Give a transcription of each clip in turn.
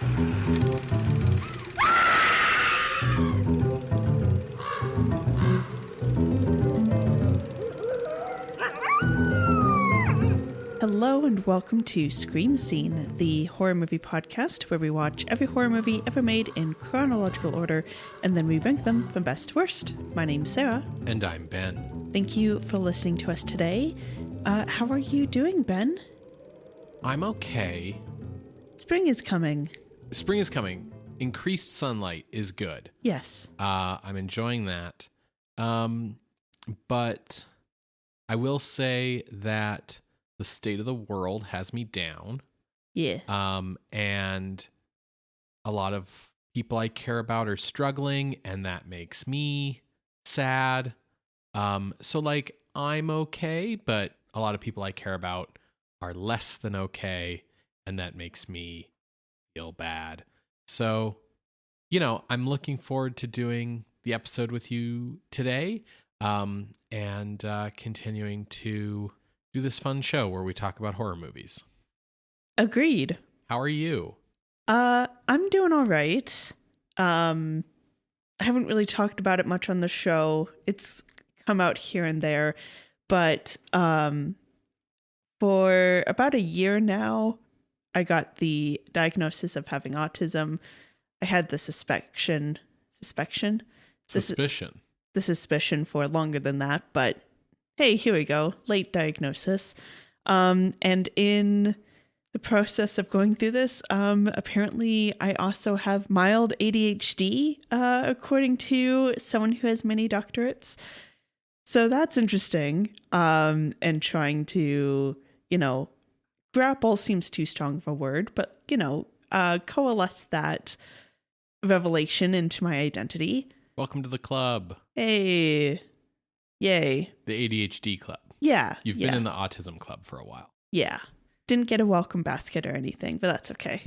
Hello and welcome to Scream Scene, the horror movie podcast where we watch every horror movie ever made in chronological order and then we rank them from best to worst. My name's Sarah. And I'm Ben. Thank you for listening to us today. How are you doing, Ben? I'm okay. Spring is coming. Spring is coming. Increased sunlight is good. Yes. I'm enjoying that. But I will say that the state of the world has me down. Yeah. And a lot of people I care about are struggling, and that makes me sad. So like I'm okay, but a lot of people I care about are less than okay, and that makes me feel bad. So, I'm looking forward to doing the episode with you today, and continuing to do this fun show where we talk about horror movies. Agreed. How are you? I'm doing all right. I haven't really talked about it much on the show. It's come out here and there, but for about a year now, I got the diagnosis of having autism. I had the suspicion for longer than that, but hey, here we go. Late diagnosis. And in the process of going through this, apparently I also have mild ADHD, according to someone who has many doctorates. So that's interesting. And trying to, grapple seems too strong of a word, but, coalesce that revelation into my identity. Welcome to the club. Hey. Yay. The ADHD club. Yeah. You've been in the autism club for a while. Yeah. Didn't get a welcome basket or anything, but that's okay.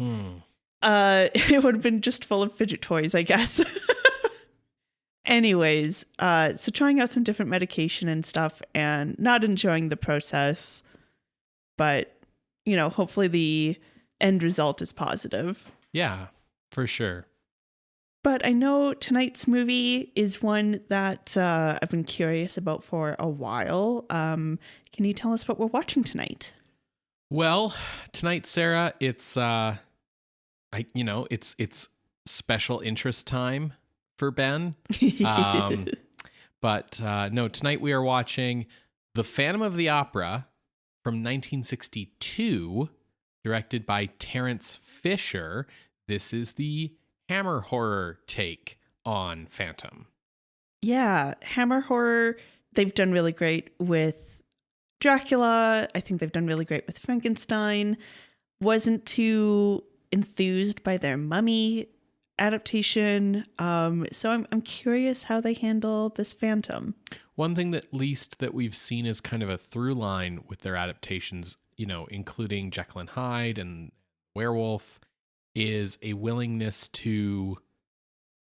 It would have been just full of fidget toys, I guess. Anyways, so trying out some different medication and stuff and not enjoying the process, but, hopefully the end result is positive. Yeah, for sure. But I know tonight's movie is one that I've been curious about for a while. Can you tell us what we're watching tonight? Well, tonight, Sarah, it's it's special interest time for Ben. But no, tonight we are watching The Phantom of the Opera from 1962, directed by Terence Fisher. This is the Hammer horror take on Phantom. Yeah, Hammer horror, they've done really great with Dracula. I think they've done really great with Frankenstein. Wasn't too enthused by their Mummy adaptation. So I'm curious how they handle this Phantom. One thing that we've seen is kind of a through line with their adaptations, including Jekyll and Hyde and Werewolf, is a willingness to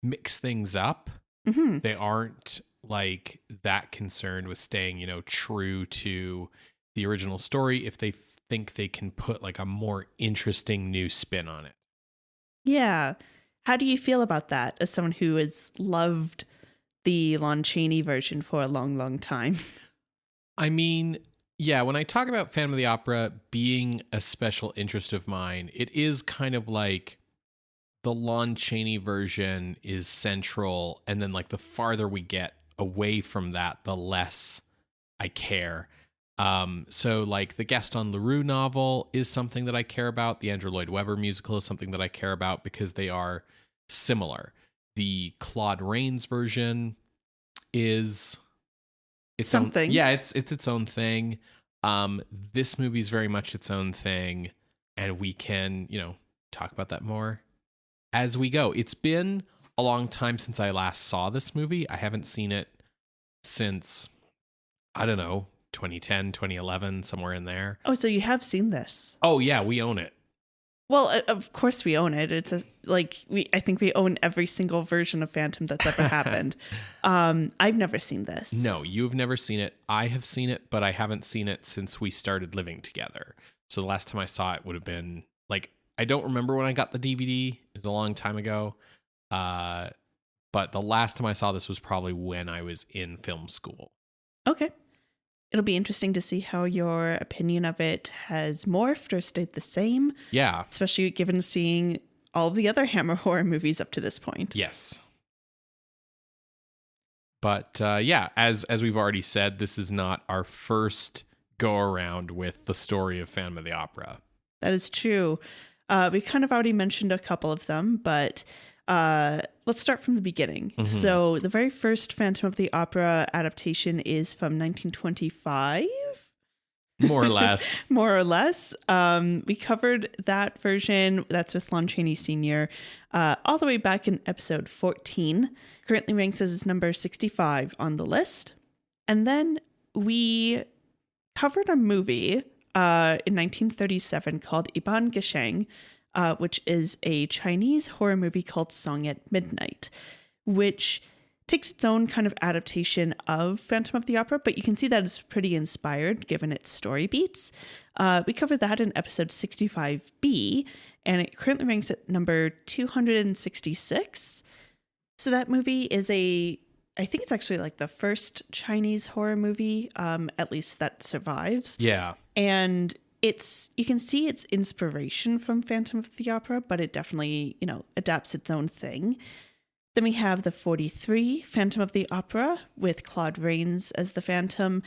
mix things up. Mm-hmm. They aren't like that concerned with staying, true to the original story if they think they can put like a more interesting new spin on it. Yeah. How do you feel about that as someone who has loved the Lon Chaney version for a long, long time? I mean, yeah, when I talk about Phantom of the Opera being a special interest of mine, it is kind of like the Lon Chaney version is central, and then like the farther we get away from that, the less I care. So like the Gaston Leroux novel is something that I care about. The Andrew Lloyd Webber musical is something that I care about because they are similar. The Claude Rains version is its something. It's its own thing. This movie's very much its own thing, and we can, talk about that more as we go. It's been a long time since I last saw this movie. I haven't seen it since, I don't know, 2010, 2011, somewhere in there. Oh, so you have seen this? Oh, yeah, we own it. Well, of course we own it. It's I think we own every single version of Phantom that's ever happened. I've never seen this. No, you've never seen it. I have seen it, but I haven't seen it since we started living together. So the last time I saw it would have been I don't remember when I got the DVD. It was a long time ago. But the last time I saw this was probably when I was in film school. Okay. It'll be interesting to see how your opinion of it has morphed or stayed the same. Yeah. Especially given seeing all the other Hammer horror movies up to this point. Yes. But yeah, as we've already said, this is not our first go around with the story of Phantom of the Opera. That is true. We kind of already mentioned a couple of them, but let's start from the beginning. Mm-hmm. So the very first Phantom of the Opera adaptation is from 1925. More or less. More or less. We covered that version. That's with Lon Chaney Sr. All the way back in episode 14. Currently ranks as number 65 on the list. And then we covered a movie in 1937 called Iban Gesheng, which is a Chinese horror movie called Song at Midnight, which takes its own kind of adaptation of Phantom of the Opera, but you can see that it's pretty inspired given its story beats. We covered that in episode 65B, and it currently ranks at number 266. So that movie is I think it's actually like the first Chinese horror movie, at least that survives. Yeah. And you can see its inspiration from Phantom of the Opera, but it definitely, adapts its own thing. Then we have the 43 Phantom of the Opera with Claude Rains as the Phantom.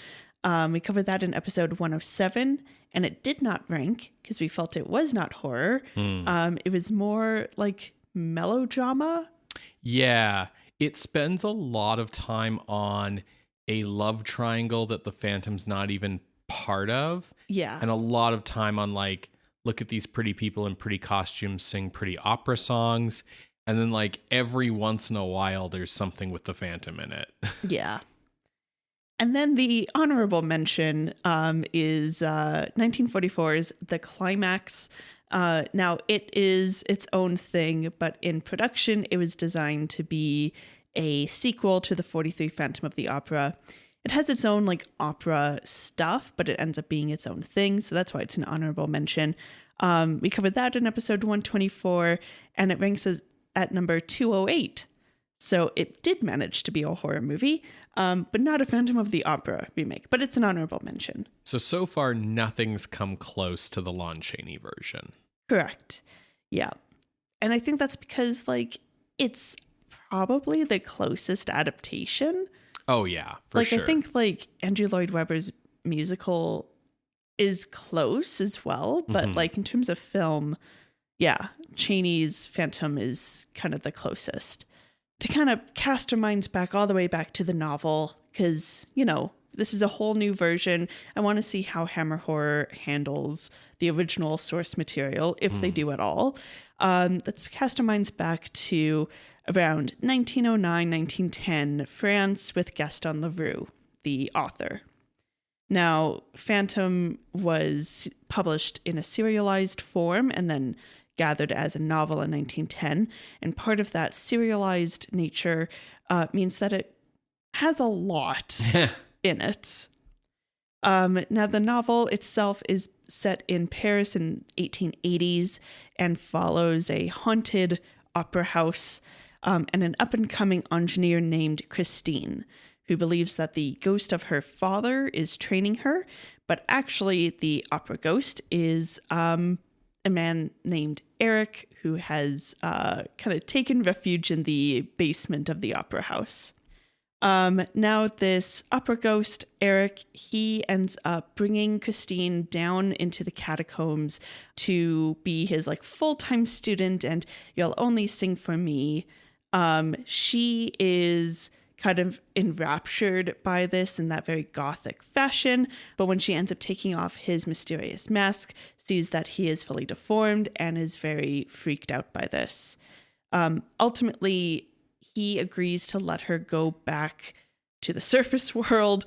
We covered that in episode 107, and it did not rank because we felt it was not horror. It was more like melodrama. Yeah. It spends a lot of time on a love triangle that the Phantom's not even part of. Yeah. And a lot of time on like, look at these pretty people in pretty costumes sing pretty opera songs. And then like every once in a while, there's something with the Phantom in it. Yeah. And then the honorable mention is 1944's The Climax. Now, it is its own thing, but in production, it was designed to be a sequel to the 43 Phantom of the Opera. It has its own like opera stuff, but it ends up being its own thing. So that's why it's an honorable mention. We covered that in episode 124, and it ranks as at number 208. So it did manage to be a horror movie, but not a Phantom of the Opera remake, but it's an honorable mention. So far, nothing's come close to the Lon Chaney version. Correct. Yeah. And I think that's because like it's probably the closest adaptation. Oh, yeah, for sure. I think like Andrew Lloyd Webber's musical is close as well, but like in terms of film, yeah, Chaney's Phantom is kind of the closest. To kind of cast our minds back all the way back to the novel, because, this is a whole new version. I want to see how Hammer Horror handles the original source material, if they do at all. Let's cast our minds back to around 1909, 1910, France with Gaston Leroux, the author. Now, Phantom was published in a serialized form and then gathered as a novel in 1910. And part of that serialized nature means that it has a lot in it. Now, the novel itself is set in Paris in 1880s and follows a haunted opera house and an up-and-coming engineer named Christine, who believes that the ghost of her father is training her, but actually the opera ghost is a man named Eric, who has kind of taken refuge in the basement of the opera house. Now this opera ghost, Eric, he ends up bringing Christine down into the catacombs to be his like full-time student, and you'll only sing for me. She is kind of enraptured by this in that very gothic fashion, but when she ends up taking off his mysterious mask, sees that he is fully deformed and is very freaked out by this. Ultimately, he agrees to let her go back to the surface world,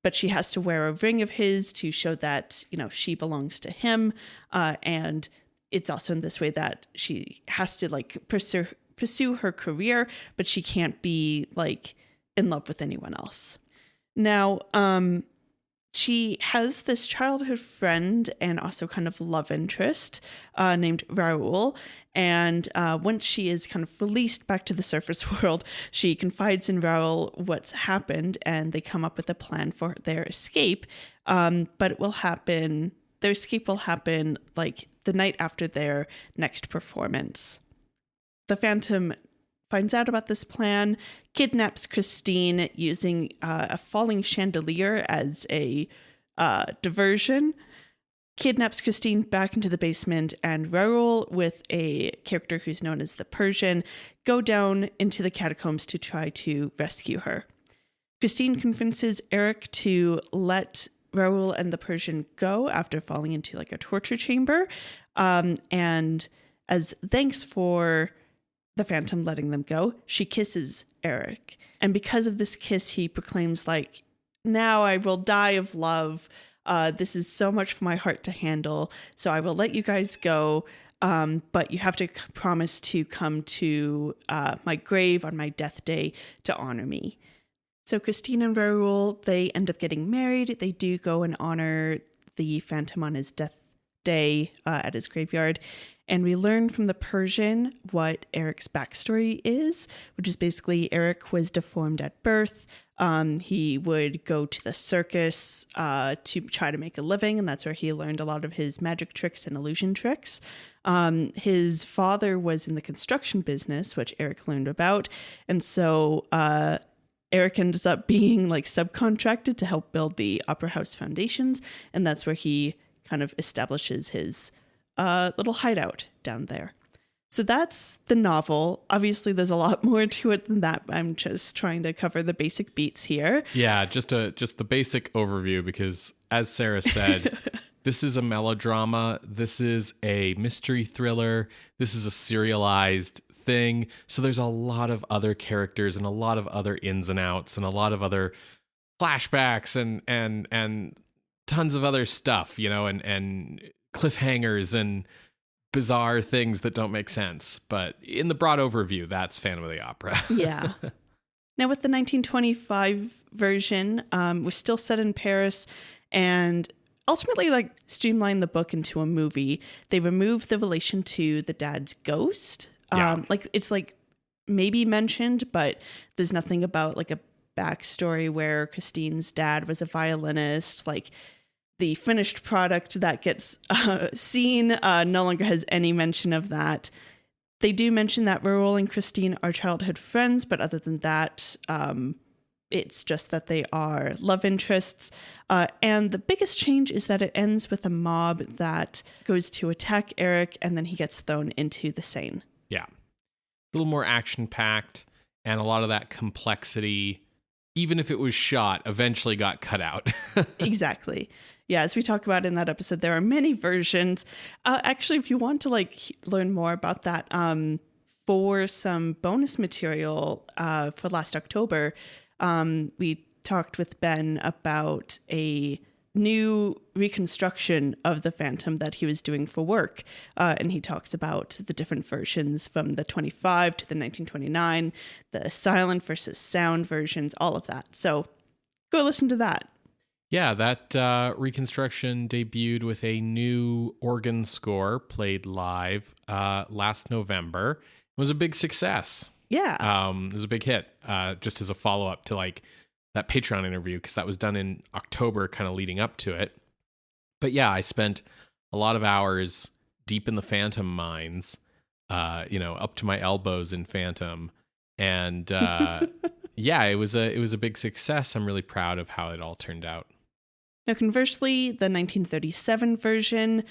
but she has to wear a ring of his to show that, she belongs to him. And it's also in this way that she has to like pursue her career, but she can't be like in love with anyone else. Now, She has this childhood friend and also kind of love interest named Raoul. And once she is kind of released back to the surface world, she confides in Raoul what's happened, and they come up with a plan for their escape. But it will happen, their escape will happen like the night after their next performance. The Phantom finds out about this plan, kidnaps Christine using a falling chandelier as a diversion, kidnaps Christine back into the basement, and Raoul, with a character who's known as the Persian, go down into the catacombs to try to rescue her. Christine convinces Eric to let Raoul and the Persian go after falling into like a torture chamber. And as thanks for the Phantom letting them go, she kisses Eric. And because of this kiss, he proclaims like, now I will die of love. This is so much for my heart to handle. So I will let you guys go. But you have to promise to come to my grave on my death day to honor me. So Christine and Raoul, they end up getting married. They do go and honor the Phantom on his death day at his graveyard. And we learn from the Persian what Eric's backstory is, which is basically Eric was deformed at birth. He would go to the circus to try to make a living, and that's where he learned a lot of his magic tricks and illusion tricks. His father was in the construction business, which Eric learned about, and so Eric ends up being like subcontracted to help build the Opera House foundations, and that's where he kind of establishes his little hideout down there. So that's the novel. Obviously, there's a lot more to it than that. I'm just trying to cover the basic beats here. Yeah, just the basic overview, because as Sarah said, this is a melodrama. This is a mystery thriller. This is a serialized thing. So there's a lot of other characters and a lot of other ins and outs and a lot of other flashbacks and tons of other stuff, you know, and cliffhangers and bizarre things that don't make sense. But in the broad overview, that's Phantom of the Opera. Yeah. Now with the 1925 version, we're still set in Paris, and ultimately like streamlined the book into a movie. They removed the relation to the dad's ghost. Like it's like maybe mentioned, but there's nothing about like a backstory where Christine's dad was a violinist. Like the finished product that gets seen no longer has any mention of that. They do mention that Raoul and Christine are childhood friends, but other than that, it's just that they are love interests. And the biggest change is that it ends with a mob that goes to attack Eric, and then he gets thrown into the Seine. Yeah. A little more action-packed, and a lot of that complexity, even if it was shot, eventually got cut out. Exactly. Yeah, as we talk about in that episode, there are many versions. Actually, if you want to like learn more about that, for some bonus material for last October, we talked with Ben about a new reconstruction of the Phantom that he was doing for work. And he talks about the different versions from the 25 to the 1929, the silent versus sound versions, all of that. So go listen to that. Yeah, that reconstruction debuted with a new organ score played live last November. It was a big success. Yeah. It was a big hit, just as a follow-up to like that Patreon interview, because that was done in October, kind of leading up to it. But yeah, I spent a lot of hours deep in the Phantom mines, up to my elbows in Phantom. And yeah, it was a big success. I'm really proud of how it all turned out. Now, conversely, the 1937 version,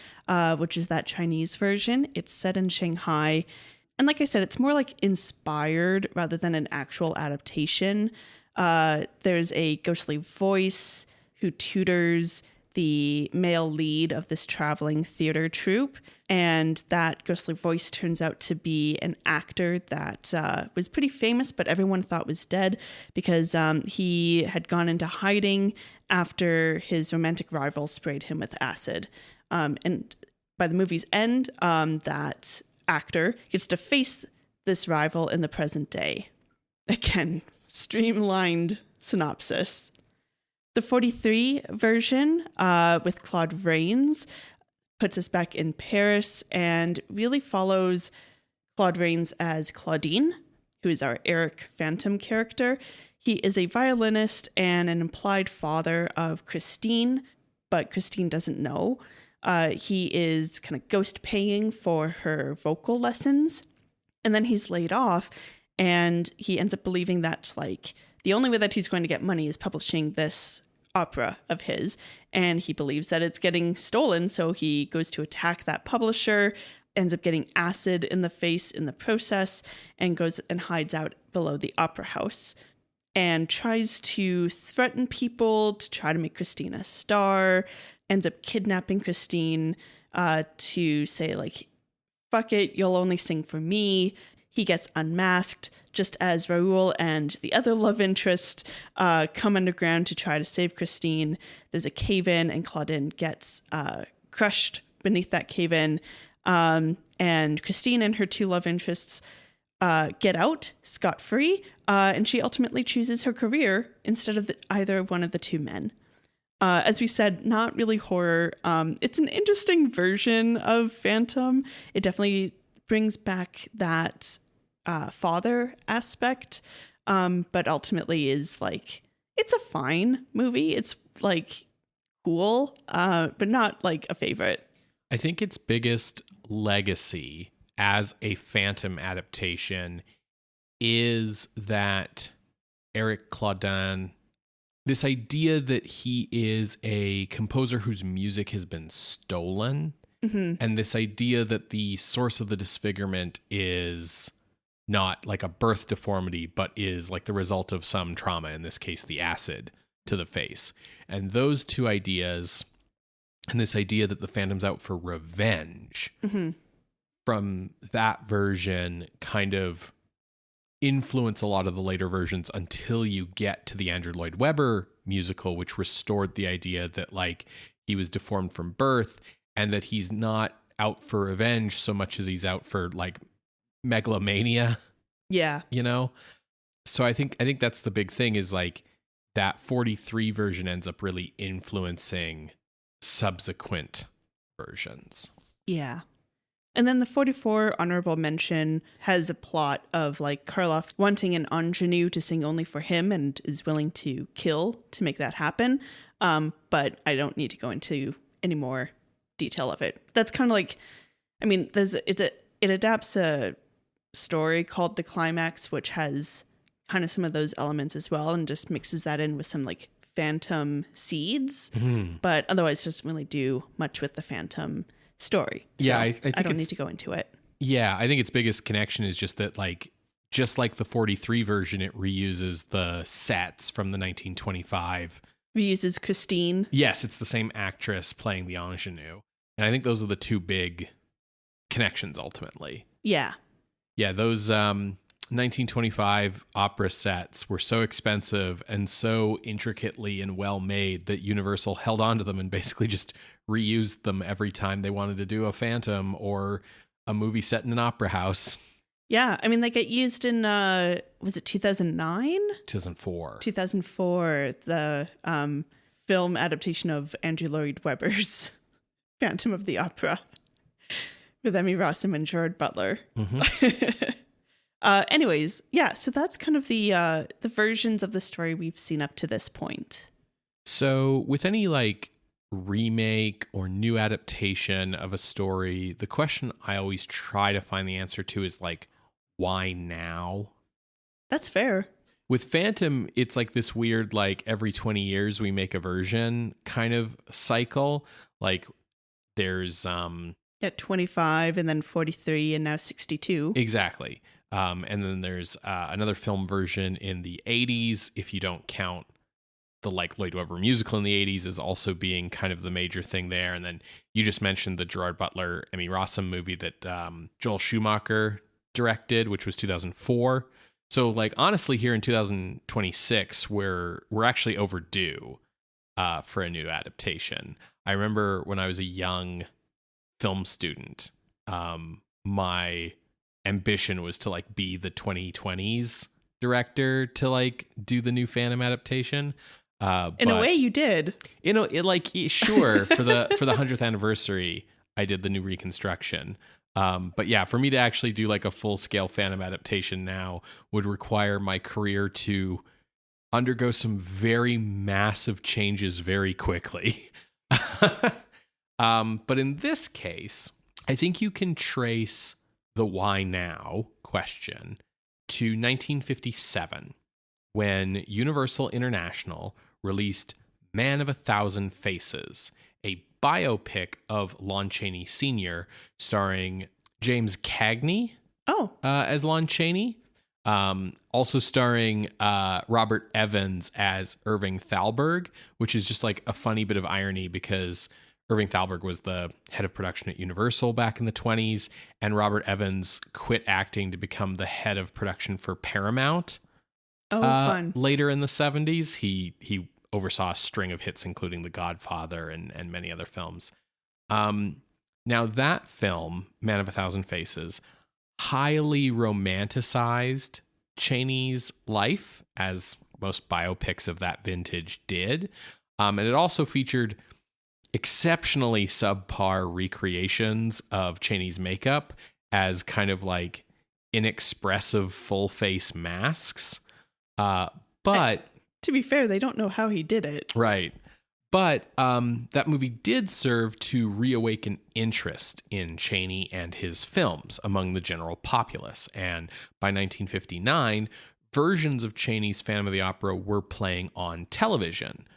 which is that Chinese version, it's set in Shanghai. And like I said, it's more like inspired rather than an actual adaptation. There's a ghostly voice who tutors the male lead of this traveling theater troupe. And that ghostly voice turns out to be an actor that was pretty famous, but everyone thought was dead because he had gone into hiding after his romantic rival sprayed him with acid. And by the movie's end, that actor gets to face this rival in the present day. Again, streamlined synopsis. The 43 version with Claude Rains puts us back in Paris and really follows Claude Rains as Claudine, who is our Eric Phantom character. He is a violinist and an implied father of Christine, but Christine doesn't know. He is kind of ghost paying for her vocal lessons, and then he's laid off, and he ends up believing that like the only way that he's going to get money is publishing this opera of his, and he believes that it's getting stolen, so he goes to attack that publisher, ends up getting acid in the face in the process, and goes and hides out below the opera house and tries to threaten people to try to make Christine a star, ends up kidnapping Christine to say like, fuck it, you'll only sing for me. He gets unmasked just as Raoul and the other love interest come underground to try to save Christine. There's a cave-in and Claudine gets crushed beneath that cave-in. And Christine and her two love interests get out scot-free, and she ultimately chooses her career instead of either one of the two men. As we said, not really horror. It's an interesting version of Phantom. It definitely brings back that father aspect, but ultimately is like, it's a fine movie. It's like cool, but not like a favorite. I think its biggest legacy as a Phantom adaptation is that Eric Claudin, this idea that he is a composer whose music has been stolen, and this idea that the source of the disfigurement is not like a birth deformity, but is like the result of some trauma, in this case, the acid to the face. And those two ideas, and this idea that the Phantom's out for revenge, from that version kind of influence a lot of the later versions until you get to the Andrew Lloyd Webber musical, which restored the idea that like he was deformed from birth and that he's not out for revenge so much as he's out for like megalomania. Yeah. You know? So I think that's the big thing, is like that 43 version ends up really influencing subsequent versions. Yeah. And then the 44 honorable mention has a plot of like Karloff wanting an ingenue to sing only for him and is willing to kill to make that happen. But I don't need to go into any more detail of it. That's kind of like, I mean, it adapts a story called The Climax, which has kind of some of those elements as well, and just mixes that in with some like Phantom seeds, but otherwise doesn't really do much with the Phantom story. Yeah, so I think I don't need to go into it. Yeah, I think its biggest connection is just that, like, just like the 43 version, it reuses the sets from the 1925. Reuses Christine. Yes, it's the same actress playing the ingenue. And I think those are the two big connections ultimately. Yeah. Yeah, those 1925 opera sets were so expensive and so intricately and well made that Universal held on to them and basically just reused them every time they wanted to do a Phantom or a movie set in an opera house. Yeah, I mean, they get used in, was it 2009? 2004. 2004, the film adaptation of Andrew Lloyd Webber's Phantom of the Opera with Emmy Rossum and Gerard Butler. Anyways, yeah, so that's kind of the versions of the story we've seen up to this point. So with any like remake or new adaptation of a story, the question I always try to find the answer to is like, why now? That's fair. With Phantom, it's like this weird, like every 20 years we make a version kind of cycle. Like there's at 25 and then 43 and now 62. Exactly. And then there's another film version in the 80s, if you don't count the like Lloyd Webber musical in the 80s as also being kind of the major thing there. And then you just mentioned the Gerard Butler, Emmy Rossum movie that Joel Schumacher directed, which was 2004. So like honestly here in 2026, we're actually overdue for a new adaptation. I remember when I was a young film student, my ambition was to like be the 2020s director to like do the new Phantom adaptation. In a way, you did. You know, sure, for the 100th anniversary, I did the new reconstruction. But yeah, for me to actually do like a full-scale Phantom adaptation now would require my career to undergo some very massive changes very quickly. But in this case, I think you can trace the why now question to 1957, when Universal International released Man of a Thousand Faces, a biopic of Lon Chaney Sr., starring James Cagney as Lon Chaney, also starring Robert Evans as Irving Thalberg, which is just like a funny bit of irony because Irving Thalberg was the head of production at Universal back in the 1920s, and Robert Evans quit acting to become the head of production for Paramount. Fun. Later in the 1970s, he oversaw a string of hits, including The Godfather and many other films. Now that film, Man of a Thousand Faces, highly romanticized Chaney's life, as most biopics of that vintage did. And it also featured exceptionally subpar recreations of Chaney's makeup as kind of like inexpressive full face masks. But to be fair, they don't know how he did it. Right. But that movie did serve to reawaken interest in Chaney and his films among the general populace. And by 1959, versions of Chaney's Phantom of the Opera were playing on television.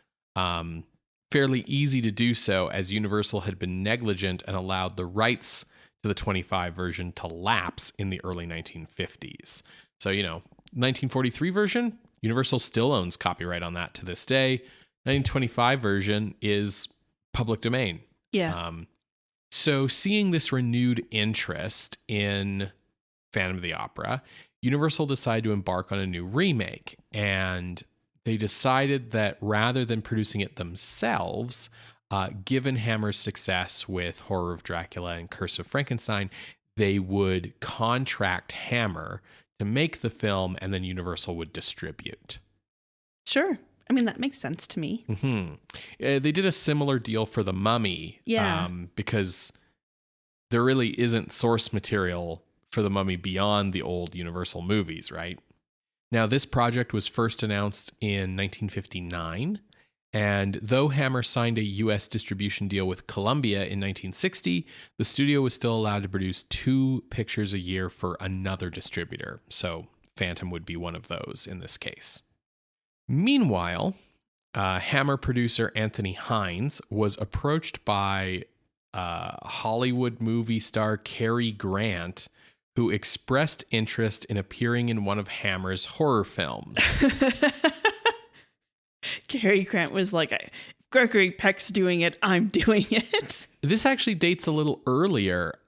Fairly easy to do so, as Universal had been negligent and allowed the rights to the 25 version to lapse in the early 1950s. So, 1943 version, Universal still owns copyright on that to this day. 1925 version is public domain. Yeah. So seeing this renewed interest in Phantom of the Opera, Universal decided to embark on a new remake, and they decided that rather than producing it themselves, given Hammer's success with Horror of Dracula and Curse of Frankenstein, they would contract Hammer to make the film, and then Universal would distribute. Sure. I mean, that makes sense to me. Mm-hmm. They did a similar deal for The Mummy. Yeah. Because there really isn't source material for The Mummy beyond the old Universal movies, right? Now, this project was first announced in 1959, and though Hammer signed a U.S. distribution deal with Columbia in 1960, the studio was still allowed to produce 2 pictures a year for another distributor. So Phantom would be one of those in this case. Meanwhile, Hammer producer Anthony Hines was approached by Hollywood movie star Cary Grant, who expressed interest in appearing in one of Hammer's horror films. Cary Grant was like, Gregory Peck's doing it, I'm doing it. This actually dates a little earlier.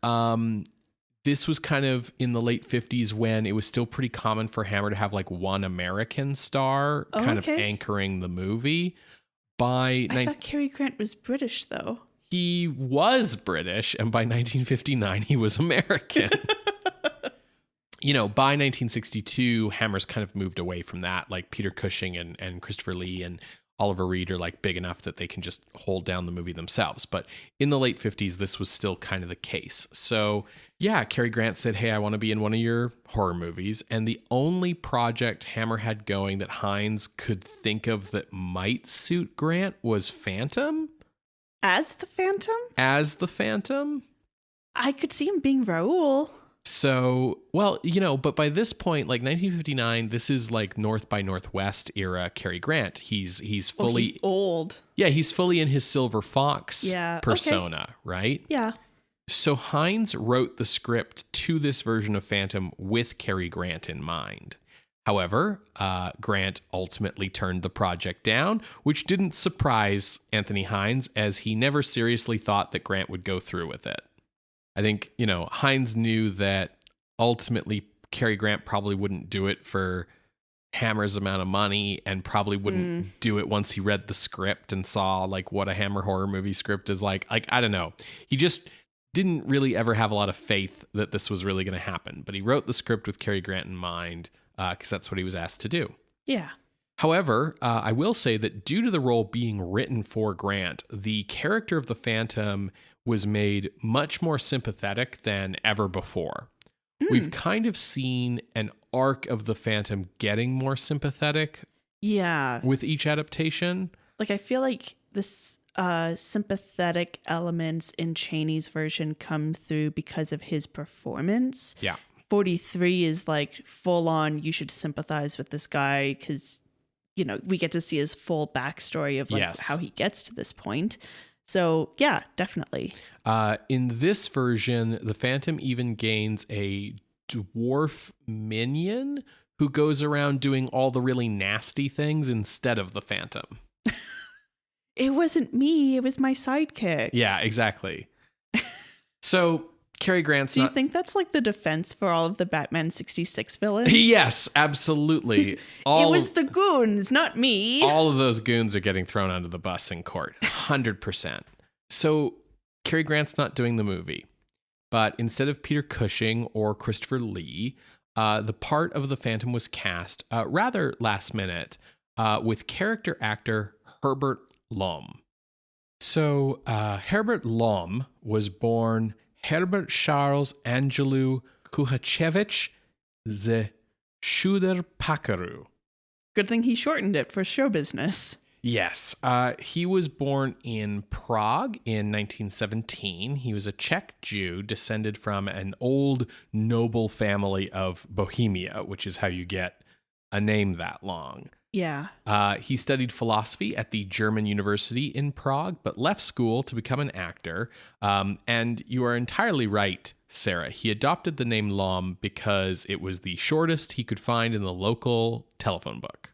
This was kind of in the late 50s when it was still pretty common for Hammer to have like one American star kind of anchoring the movie. I thought Cary Grant was British, though. He was British, and by 1959, he was American. By 1962, Hammer's kind of moved away from that. Like Peter Cushing and Christopher Lee and Oliver Reed are like big enough that they can just hold down the movie themselves. But in the late 50s, this was still kind of the case. So yeah, Cary Grant said, hey, I want to be in one of your horror movies. And the only project Hammer had going that Hines could think of that might suit Grant was Phantom. As the Phantom? As the Phantom? I could see him being Raoul. So, well, but by this point, like 1959, this is like North by Northwest era Cary Grant. He's fully he's old. Yeah, he's fully in his Silver Fox persona, right? Yeah. So Hines wrote the script to this version of Phantom with Cary Grant in mind. However, Grant ultimately turned the project down, which didn't surprise Anthony Hines, as he never seriously thought that Grant would go through with it. I think, Hines knew that ultimately Cary Grant probably wouldn't do it for Hammer's amount of money, and probably wouldn't do it once he read the script and saw like what a Hammer horror movie script is like. Like, I don't know. He just didn't really ever have a lot of faith that this was really going to happen. But he wrote the script with Cary Grant in mind because that's what he was asked to do. Yeah. However, I will say that due to the role being written for Grant, the character of the Phantom was made much more sympathetic than ever before. We've kind of seen an arc of the Phantom getting more sympathetic with each adaptation. Like, I feel like this sympathetic elements in Chaney's version come through because of his performance. Yeah. 43 is like full on, you should sympathize with this guy because, we get to see his full backstory of like how he gets to this point. So yeah, definitely. In this version, the Phantom even gains a dwarf minion who goes around doing all the really nasty things instead of the Phantom. It wasn't me, it was my sidekick. Yeah, exactly. So Cary Grant's Do you think that's like the defense for all of the Batman 66 villains? Yes, absolutely. It was the goons, not me. All of those goons are getting thrown under the bus in court. 100%. So Cary Grant's not doing the movie. But instead of Peter Cushing or Christopher Lee, the part of the Phantom was cast rather last minute with character actor Herbert Lom. So Herbert Lom was born Herbert Charles Angelou Kuhachevich ze Schuder-Pakaru. Good thing he shortened it for show business. Yes. He was born in Prague in 1917. He was a Czech Jew descended from an old noble family of Bohemia, which is how you get a name that long. Yeah. He studied philosophy at the German University in Prague, but left school to become an actor. And you are entirely right, Sarah. He adopted the name Lom because it was the shortest he could find in the local telephone book.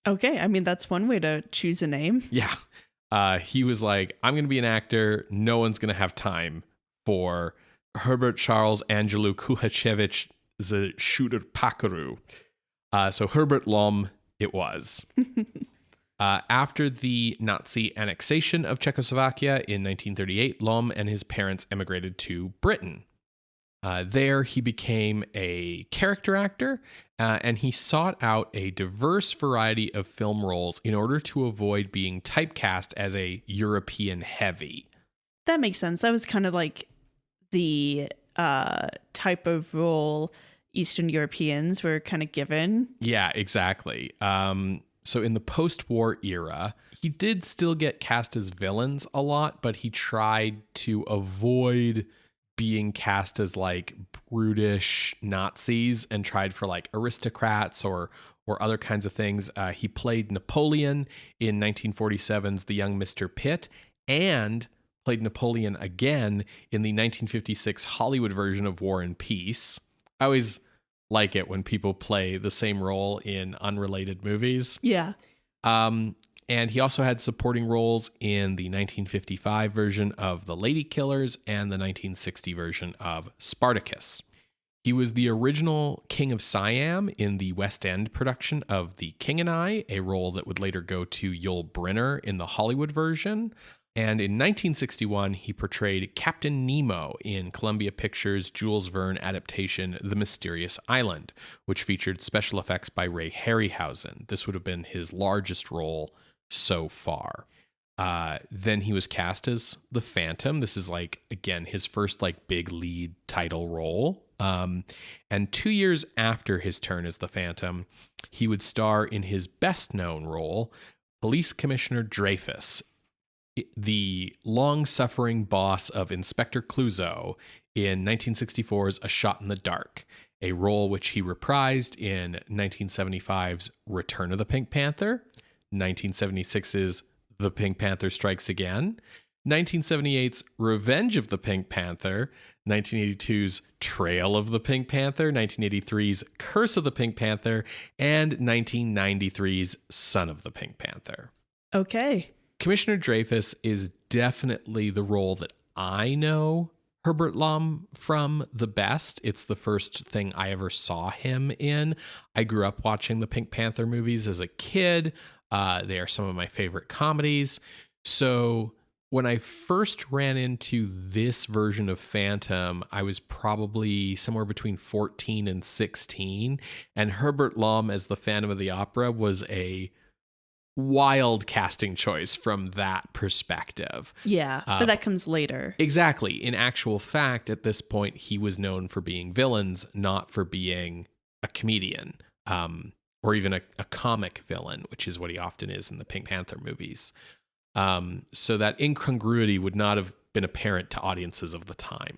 Okay, I mean, that's one way to choose a name. Yeah. He was like, I'm going to be an actor. No one's going to have time for Herbert Charles Angelou Kuhachevich ze Schuder-Pakaru. So Herbert Lom it was. After the Nazi annexation of Czechoslovakia in 1938, Lom and his parents emigrated to Britain. There, he became a character actor, and he sought out a diverse variety of film roles in order to avoid being typecast as a European heavy. That makes sense. That was kind of like the type of role Eastern Europeans were kind of given. Yeah, exactly. So in the post-war era, he did still get cast as villains a lot, but he tried to avoid being cast as like brutish Nazis and tried for like aristocrats or other kinds of things. He played Napoleon in 1947's The Young Mr. Pitt and played Napoleon again in the 1956 Hollywood version of War and Peace. I always like it when people play the same role in unrelated movies. Yeah. And he also had supporting roles in the 1955 version of The Lady Killers and the 1960 version of Spartacus. He was the original King of Siam in the West End production of The King and I, a role that would later go to Yul Brynner in the Hollywood version. And in 1961, he portrayed Captain Nemo in Columbia Pictures' Jules Verne adaptation, The Mysterious Island, which featured special effects by Ray Harryhausen. This would have been his largest role so far. Then he was cast as the Phantom. This is like, again, his first like big lead title role. And 2 years after his turn as the Phantom, he would star in his best known role, Police Commissioner Dreyfus, the long-suffering boss of Inspector Clouseau in 1964's A Shot in the Dark, a role which he reprised in 1975's Return of the Pink Panther, 1976's The Pink Panther Strikes Again, 1978's Revenge of the Pink Panther, 1982's Trail of the Pink Panther, 1983's Curse of the Pink Panther, and 1993's Son of the Pink Panther. Okay. Commissioner Dreyfus is definitely the role that I know Herbert Lom from the best. It's the first thing I ever saw him in. I grew up watching the Pink Panther movies as a kid. They are some of my favorite comedies. So when I first ran into this version of Phantom, I was probably somewhere between 14 and 16. And Herbert Lom as the Phantom of the Opera was a wild casting choice from that perspective. Yeah, but that comes later. Exactly. In actual fact, at this point, he was known for being villains, not for being a comedian, or even a comic villain, which is what he often is in the Pink Panther movies. So that incongruity would not have been apparent to audiences of the time.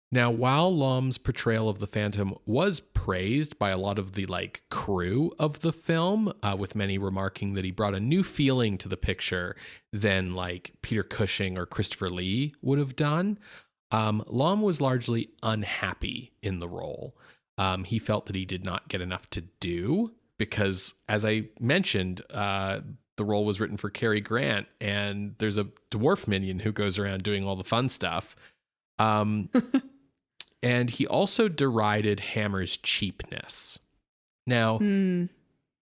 Now, while Lom's portrayal of the Phantom was praised by a lot of the crew of the film, with many remarking that he brought a new feeling to the picture than Peter Cushing or Christopher Lee would have done, Lom was largely unhappy in the role. He felt that he did not get enough to do because, as I mentioned, the role was written for Cary Grant, and there's a dwarf minion who goes around doing all the fun stuff. And he also derided Hammer's cheapness. Now,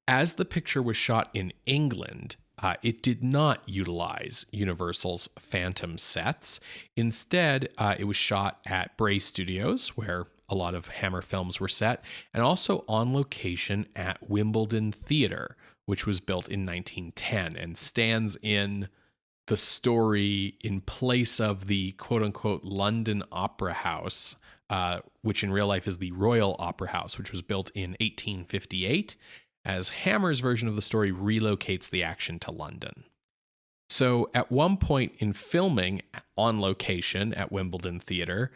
as the picture was shot in England, it did not utilize Universal's Phantom sets. Instead, it was shot at Bray Studios, where a lot of Hammer films were set, and also on location at Wimbledon Theatre, which was built in 1910 and stands in the story in place of the quote-unquote London Opera House, which in real life is the Royal Opera House, which was built in 1858, as Hammer's version of the story relocates the action to London. So at one point in filming on location at Wimbledon Theatre,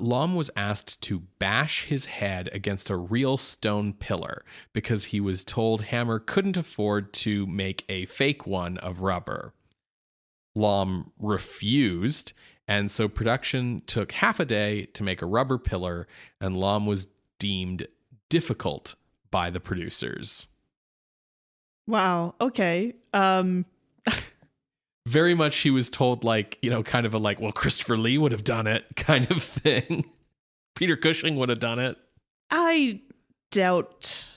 Lom was asked to bash his head against a real stone pillar because he was told Hammer couldn't afford to make a fake one of rubber. Lom refused, and so production took half a day to make a rubber pillar, and Lom was deemed difficult by the producers. Wow. Okay. Very much he was told kind of a well, Christopher Lee would have done it kind of thing. Peter Cushing would have done it. I doubt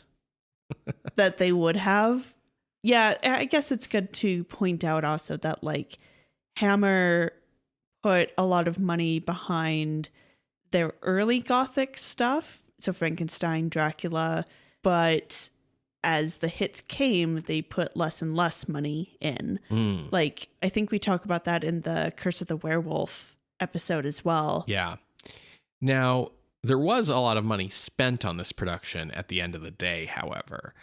that they would have. Yeah, I guess it's good to point out also that Hammer put a lot of money behind their early Gothic stuff. So Frankenstein, Dracula, but as the hits came, they put less and less money in. I think we talk about that in the Curse of the Werewolf episode as well. Yeah. Now, there was a lot of money spent on this production at the end of the day, however.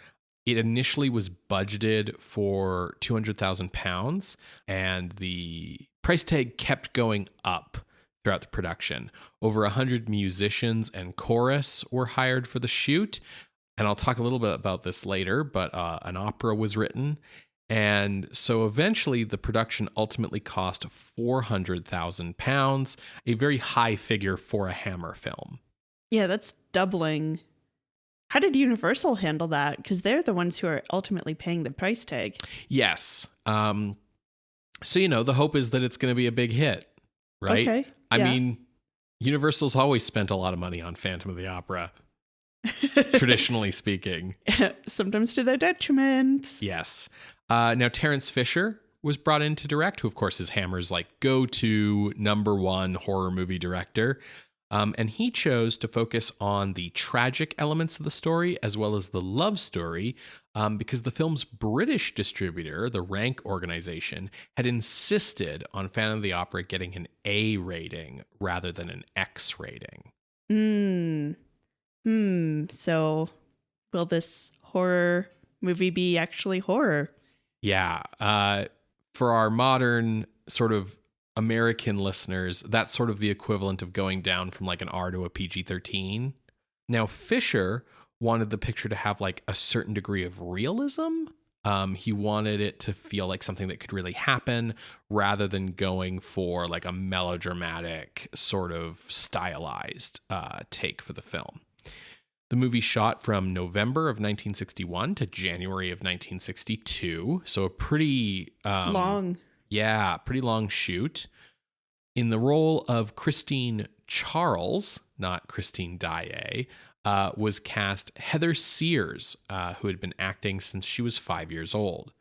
It initially was budgeted for £200,000, and the price tag kept going up throughout the production. Over 100 musicians and chorus were hired for the shoot. And I'll talk a little bit about this later, but an opera was written. And so eventually the production ultimately cost £400,000, a very high figure for a Hammer film. Yeah, that's doubling. How did Universal handle that? Because they're the ones who are ultimately paying the price tag. Yes. So, the hope is that it's going to be a big hit, right? Okay. I mean, Universal's always spent a lot of money on Phantom of the Opera. Traditionally speaking. Sometimes to their detriment. Yes. Now, Terence Fisher was brought in to direct, who, of course, is Hammer's go-to #1 horror movie director. And he chose to focus on the tragic elements of the story as well as the love story, because the film's British distributor, the Rank organization, had insisted on Phantom of the Opera getting an A rating rather than an X rating. So will this horror movie be actually horror? Yeah. For our modern sort of American listeners, that's sort of the equivalent of going down from an R to a PG-13. Now, Fisher wanted the picture to have a certain degree of realism. He wanted it to feel like something that could really happen rather than going for a melodramatic sort of stylized take for the film. The movie shot from November of 1961 to January of 1962. So a pretty long. Yeah, pretty long shoot. In the role of Christine Charles, not Christine Daae, was cast Heather Sears, who had been acting since she was 5 years old.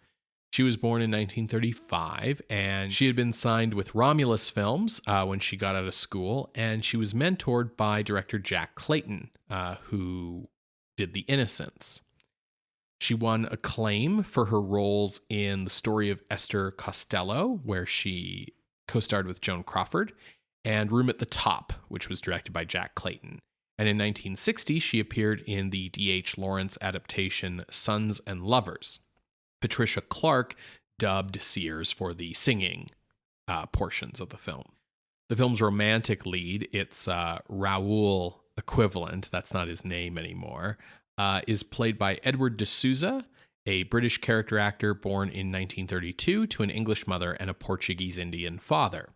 She was born in 1935, and she had been signed with Romulus Films when she got out of school, and she was mentored by director Jack Clayton, who did The Innocents. She won acclaim for her roles in The Story of Esther Costello, where she co-starred with Joan Crawford, and Room at the Top, which was directed by Jack Clayton. And in 1960, she appeared in the D.H. Lawrence adaptation Sons and Lovers. Patricia Clark dubbed Sears for the singing portions of the film. The film's romantic lead, its Raoul equivalent, that's not his name anymore, is played by Edward de Souza, a British character actor born in 1932 to an English mother and a Portuguese Indian father.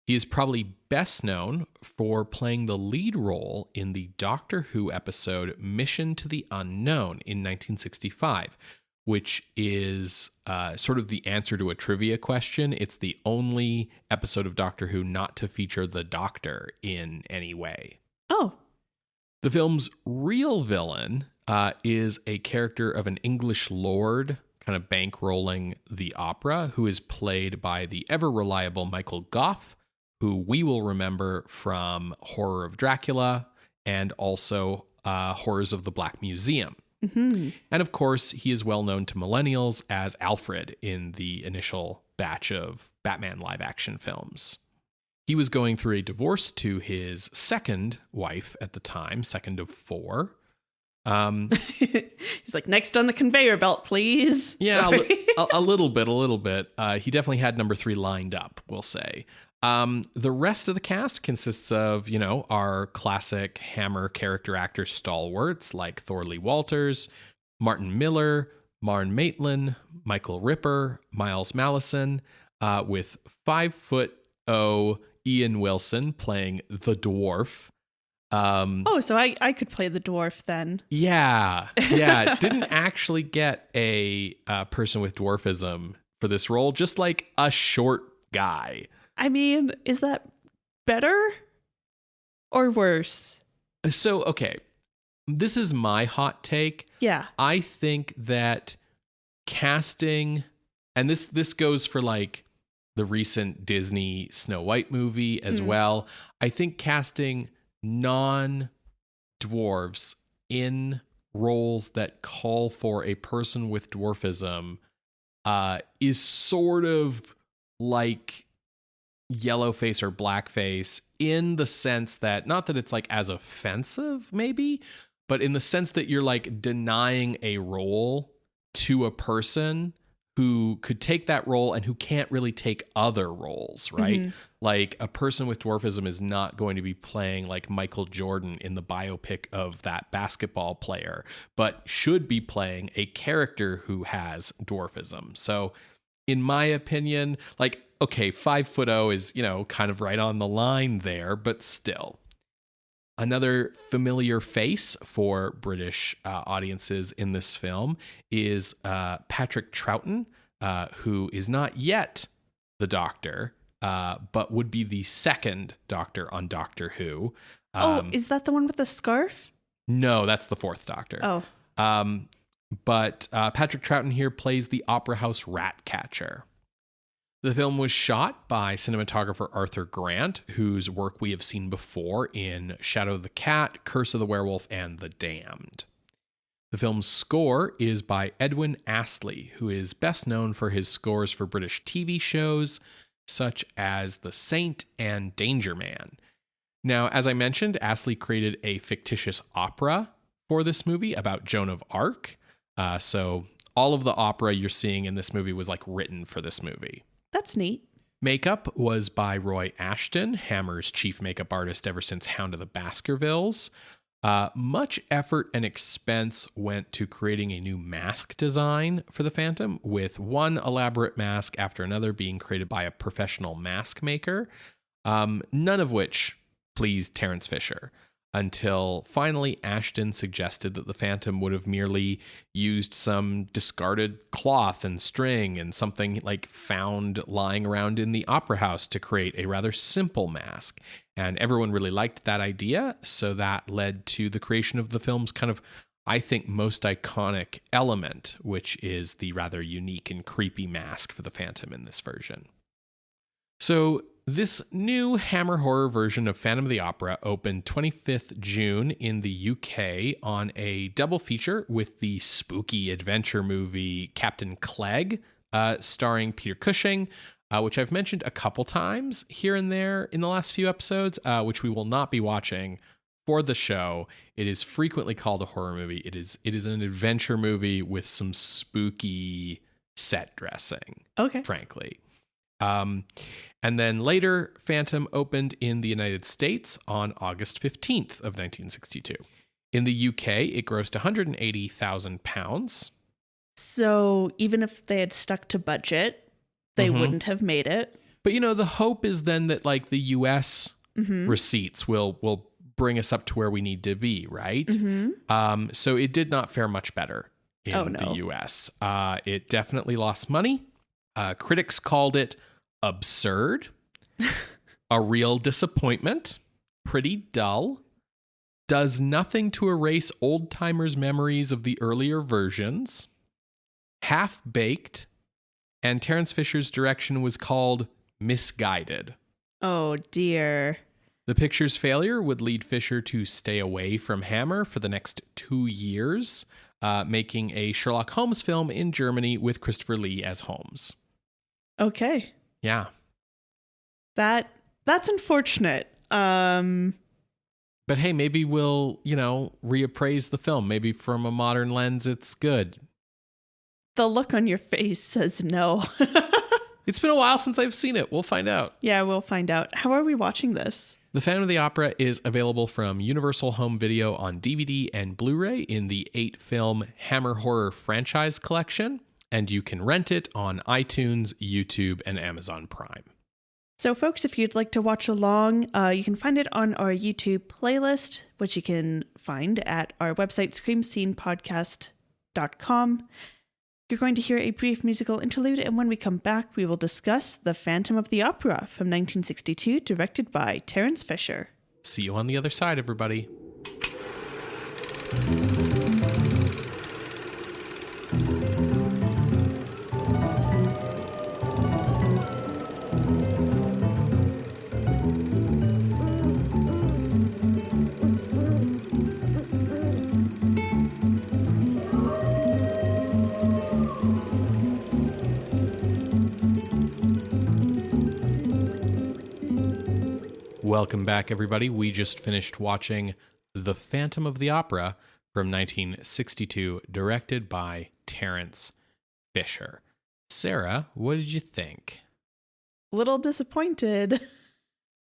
He is probably best known for playing the lead role in the Doctor Who episode Mission to the Unknown in 1965, which is sort of the answer to a trivia question. It's the only episode of Doctor Who not to feature the Doctor in any way. Oh. The film's real villain is a character of an English lord kind of bankrolling the opera, who is played by the ever-reliable Michael Gough, who we will remember from Horror of Dracula and also Horrors of the Black Museum. Mm-hmm. And of course, he is well known to millennials as Alfred in the initial batch of Batman live-action films. He was going through a divorce to his second wife at the time, second of four. He's like, next on the conveyor belt, please. Yeah, a little bit. He definitely had number 3 lined up, we'll say. The rest of the cast consists of, our classic Hammer character actor stalwarts like Thorley Walters, Martin Miller, Marn Maitland, Michael Ripper, Miles Malleson, with 5'0" Ian Wilson playing the dwarf. So I could play the dwarf then. Yeah. Didn't actually get a person with dwarfism for this role, just like a short guy. I mean, is that better or worse? So, okay, this is my hot take. Yeah. I think that casting, and this goes for like the recent Disney Snow White movie as well. I think casting non-dwarves in roles that call for a person with dwarfism is sort of like yellowface or blackface, in the sense that, not that it's like as offensive maybe, but in the sense that you're like denying a role to a person who could take that role and who can't really take other roles, right? Mm-hmm. Like a person with dwarfism is not going to be playing like Michael Jordan in the biopic of that basketball player, but should be playing a character who has dwarfism. So in my opinion, like, okay, 5'0" is, kind of right on the line there, but still. Another familiar face for British audiences in this film is Patrick Troughton, who is not yet the Doctor, but would be the second Doctor on Doctor Who. Is that the one with the scarf? No, that's the fourth Doctor. Oh. But Patrick Troughton here plays the opera house rat catcher. The film was shot by cinematographer Arthur Grant, whose work we have seen before in Shadow of the Cat, Curse of the Werewolf, and The Damned. The film's score is by Edwin Astley, who is best known for his scores for British TV shows such as The Saint and Danger Man. Now, as I mentioned, Astley created a fictitious opera for this movie about Joan of Arc. So all of the opera you're seeing in this movie was like written for this movie. That's neat. Makeup was by Roy Ashton, Hammer's chief makeup artist ever since Hound of the Baskervilles. Much effort and expense went to creating a new mask design for the Phantom, with one elaborate mask after another being created by a professional mask maker, none of which pleased Terence Fisher, until finally Ashton suggested that the Phantom would have merely used some discarded cloth and string and something like found lying around in the opera house to create a rather simple mask. And everyone really liked that idea, so that led to the creation of the film's kind of, I think, most iconic element, which is the rather unique and creepy mask for the Phantom in this version. So This new Hammer horror version of Phantom of the Opera opened 25th June in the UK on a double feature with the spooky adventure movie Captain Clegg, starring Peter Cushing, which I've mentioned a couple times here and there in the last few episodes, which we will not be watching for the show. It is frequently called a horror movie. It is an adventure movie with some spooky set dressing, frankly. And then later, Phantom opened in the United States on August 15th of 1962. In the UK, it grossed £180,000. So even if they had stuck to budget, they wouldn't have made it. But, the hope is then that like the US receipts will bring us up to where we need to be, right? So it did not fare much better in the US. It definitely lost money. Critics called it absurd, a real disappointment, pretty dull, does nothing to erase old-timers' memories of the earlier versions, half-baked, and Terence Fisher's direction was called misguided. Oh, dear. The picture's failure would lead Fisher to stay away from Hammer for the next 2 years, making a Sherlock Holmes film in Germany with Christopher Lee as Holmes. Okay. Yeah. That's unfortunate. But hey, maybe we'll, reappraise the film. Maybe from a modern lens, it's good. The look on your face says no. It's been a while since I've seen it. We'll find out. Yeah, we'll find out. How are we watching this? The Phantom of the Opera is available from Universal Home Video on DVD and Blu-ray in the 8-film Hammer Horror franchise collection. And you can rent it on iTunes, YouTube, and Amazon Prime. So, folks, if you'd like to watch along, you can find it on our YouTube playlist, which you can find at our website, screamscenepodcast.com. You're going to hear a brief musical interlude, and when we come back, we will discuss The Phantom of the Opera from 1962, directed by Terence Fisher. See you on the other side, everybody. Welcome back, everybody. We just finished watching The Phantom of the Opera from 1962, directed by Terence Fisher. Sarah, what did you think? Little disappointed.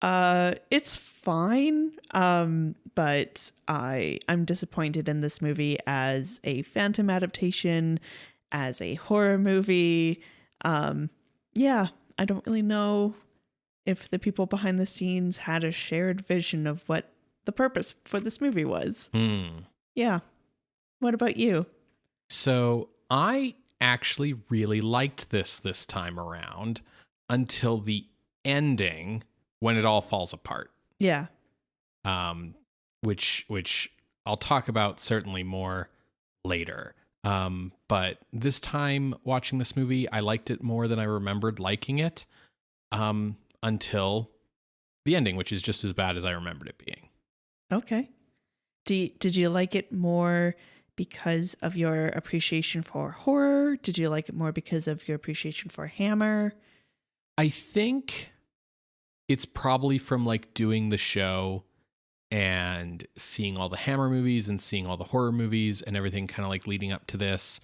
It's fine, but I'm disappointed in this movie as a Phantom adaptation, as a horror movie. Yeah, I don't really know if the people behind the scenes had a shared vision of what the purpose for this movie was. Yeah. What about you? So I actually really liked this time around until the ending when it all falls apart. Yeah. Which I'll talk about certainly more later. But this time watching this movie, I liked it more than I remembered liking it. Until the ending, which is just as bad as I remembered it being. Okay. Did you like it more because of your appreciation for horror? Did you like it more because of your appreciation for Hammer? I think it's probably from like doing the show and seeing all the Hammer movies and seeing all the horror movies and everything kind of like leading up to this.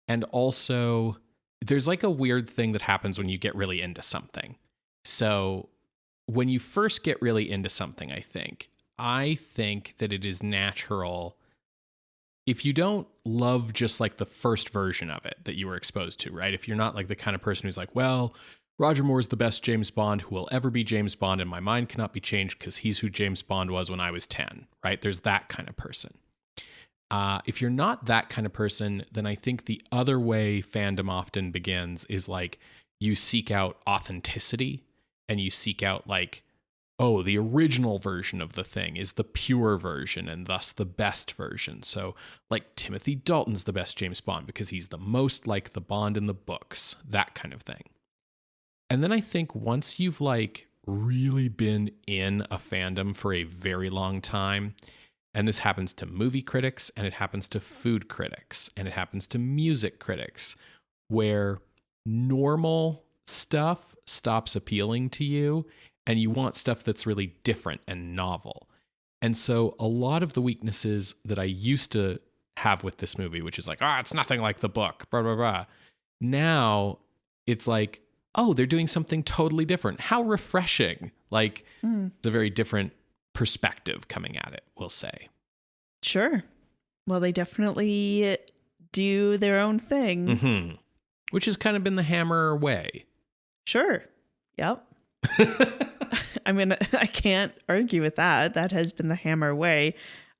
And also there's like a weird thing that happens when you get really into something. So when you first get really into something, I think that it is natural if you don't love just like the first version of it that you were exposed to, right? If you're not like the kind of person who's like, well, Roger Moore's the best James Bond who will ever be James Bond and my mind cannot be changed because he's who James Bond was when I was 10, right? There's that kind of person. If you're not that kind of person, then I think the other way fandom often begins is like you seek out authenticity. And you seek out like, oh, the original version of the thing is the pure version and thus the best version. So like Timothy Dalton's the best James Bond because he's the most like the Bond in the books, that kind of thing. And then I think once you've like really been in a fandom for a very long time. And this happens to movie critics, and it happens to food critics, and it happens to music critics, where normal stuff stops appealing to you and you want stuff that's really different and novel. And so a lot of the weaknesses that I used to have with this movie, which is like, it's nothing like the book, blah, blah, blah. Now it's like, oh, they're doing something totally different. How refreshing. Like, it's a very different perspective coming at it, we'll say. Sure. Well, they definitely do their own thing. Mm-hmm. Which has kind of been the Hammer way. Sure. Yep. I mean, I can't argue with that. That has been the Hammer way.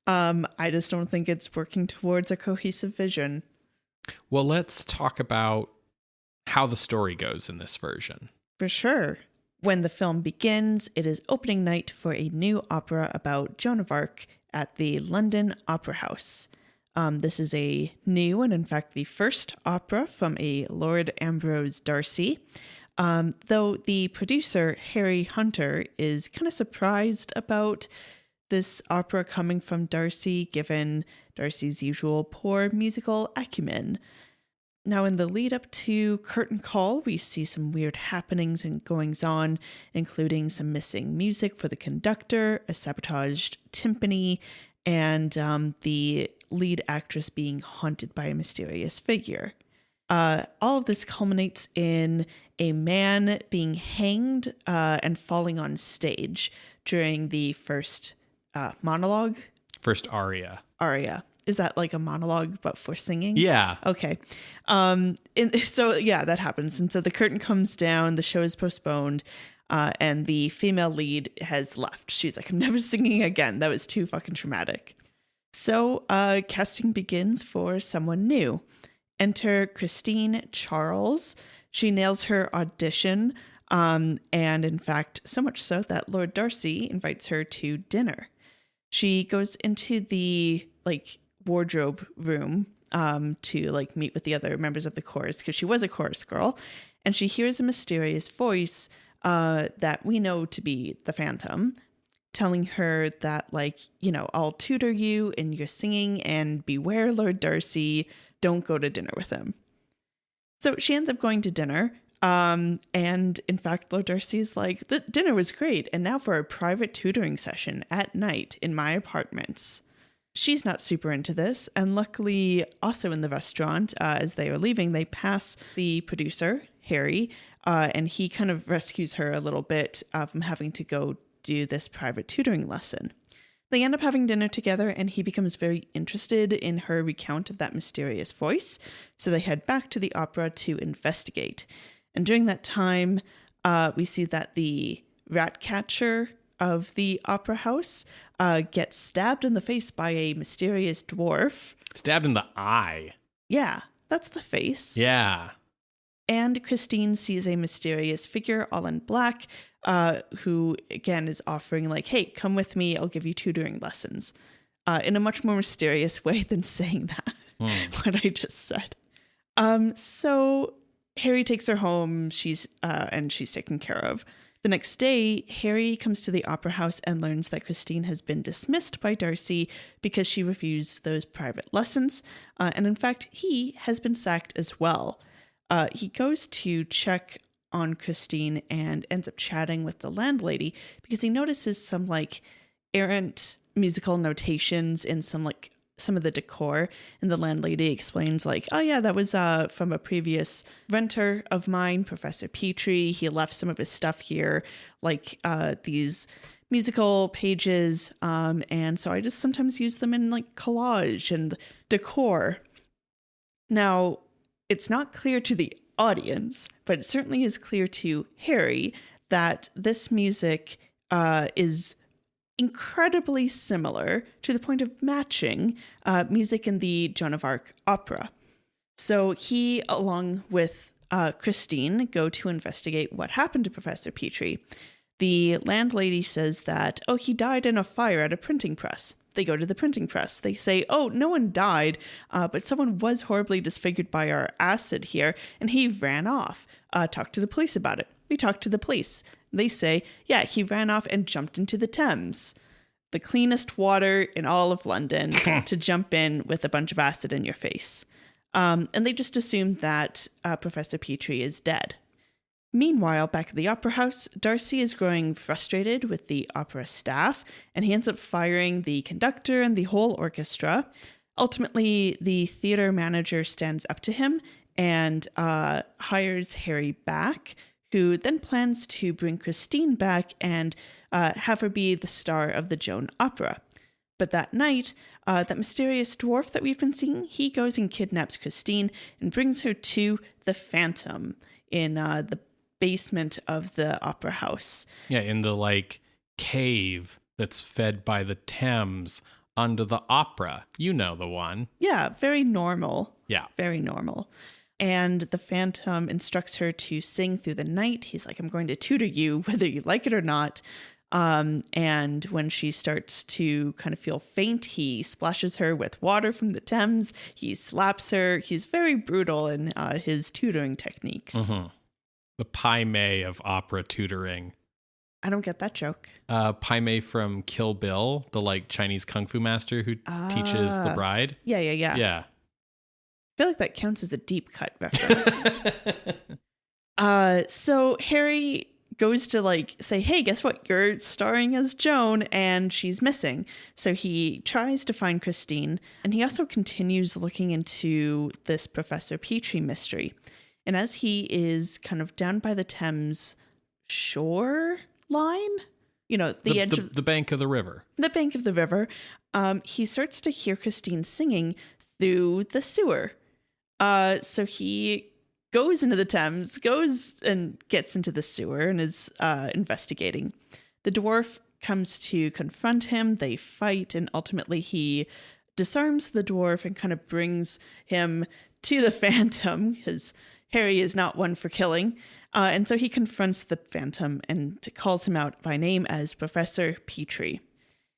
I just don't think it's working towards a cohesive vision. Well, let's talk about how the story goes in this version. For sure. When the film begins, it is opening night for a new opera about Joan of Arc at the London Opera House. This is a new and, in fact, the first opera from a Lord Ambrose Darcy. Though the producer, Harry Hunter, is kind of surprised about this opera coming from Darcy, given Darcy's usual poor musical acumen. Now, in the lead up to Curtain Call, we see some weird happenings and goings-on, including some missing music for the conductor, a sabotaged timpani, and the lead actress being haunted by a mysterious figure. All of this culminates in a man being hanged and falling on stage during the first monologue. First aria. Aria. Is that like a monologue but for singing? Yeah. Okay. So yeah, that happens. And so the curtain comes down, the show is postponed, and the female lead has left. She's like, I'm never singing again. That was too fucking traumatic. So casting begins for someone new. Enter Christine Charles. She nails her audition, and in fact, so much so that Lord Darcy invites her to dinner. She goes into the wardrobe room to meet with the other members of the chorus, because she was a chorus girl, and she hears a mysterious voice that we know to be the Phantom, telling her that I'll tutor you in your singing, and beware Lord Darcy, don't go to dinner with him. So she ends up going to dinner, and in fact Lord Darcy's like, the dinner was great, and now for a private tutoring session at night in my apartments. She's not super into this, and luckily also in the restaurant, as they are leaving, they pass the producer, Harry, and he kind of rescues her a little bit from having to go do this private tutoring lesson. They end up having dinner together, and he becomes very interested in her recount of that mysterious voice, so they head back to the opera to investigate. And during that time, we see that the rat catcher of the opera house gets stabbed in the face by a mysterious dwarf. Stabbed in the eye. Yeah, that's the face. Yeah. And Christine sees a mysterious figure all in black, who again is offering hey, come with me, I'll give you tutoring lessons. In a much more mysterious way than saying that, what I just said. So Harry takes her home, and she's taken care of. The next day, Harry comes to the opera house and learns that Christine has been dismissed by Darcy because she refused those private lessons. And in fact, he has been sacked as well. He goes to check on Christine and ends up chatting with the landlady because he notices some errant musical notations in some of the decor, and the landlady explains oh yeah, that was from a previous renter of mine, Professor Petrie. He left some of his stuff here, these musical pages, and so I just sometimes use them in collage and decor. Now, it's not clear to the audience, but it certainly is clear to Harry that this music is incredibly similar to the point of matching music in the Joan of Arc opera. So he, along with Christine, go to investigate what happened to Professor Petrie. The landlady says that, he died in a fire at a printing press. They go to the printing press. They say, no one died, but someone was horribly disfigured by our acid here, and he ran off. Talk to the police about it. we talk to the police. They say, yeah, he ran off and jumped into the Thames, the cleanest water in all of London, to jump in with a bunch of acid in your face. And they just assume that Professor Petrie is dead. Meanwhile, back at the opera house, Darcy is growing frustrated with the opera staff, and he ends up firing the conductor and the whole orchestra. Ultimately, the theater manager stands up to him and hires Harry back, who then plans to bring Christine back and have her be the star of the Joan opera. But that night, that mysterious dwarf that we've been seeing, he goes and kidnaps Christine and brings her to the Phantom in the basement of the opera house. Yeah, in the cave that's fed by the Thames under the opera. You know the one. Yeah, very normal. Yeah. Very normal. And the Phantom instructs her to sing through the night. He's like, I'm going to tutor you whether you like it or not. And when she starts to kind of feel faint, he splashes her with water from the Thames. He slaps her. He's very brutal in his tutoring techniques. Mm-hmm. The Pai Mei of opera tutoring. I don't get that joke. Pai Mei from Kill Bill, the Chinese kung fu master who teaches the bride. Yeah. Yeah. I feel like that counts as a deep cut reference. So Harry goes to say, hey, guess what? You're starring as Joan and she's missing. So he tries to find Christine, and he also continues looking into this Professor Petrie mystery. And as he is kind of down by the Thames shore line, the edge of the bank of the river. The bank of the river, he starts to hear Christine singing through the sewer. So he goes into the Thames, goes and gets into the sewer and is investigating. The dwarf comes to confront him. They fight, and ultimately he disarms the dwarf and kind of brings him to the Phantom, because Harry is not one for killing. And so he confronts the Phantom and calls him out by name as Professor Petrie.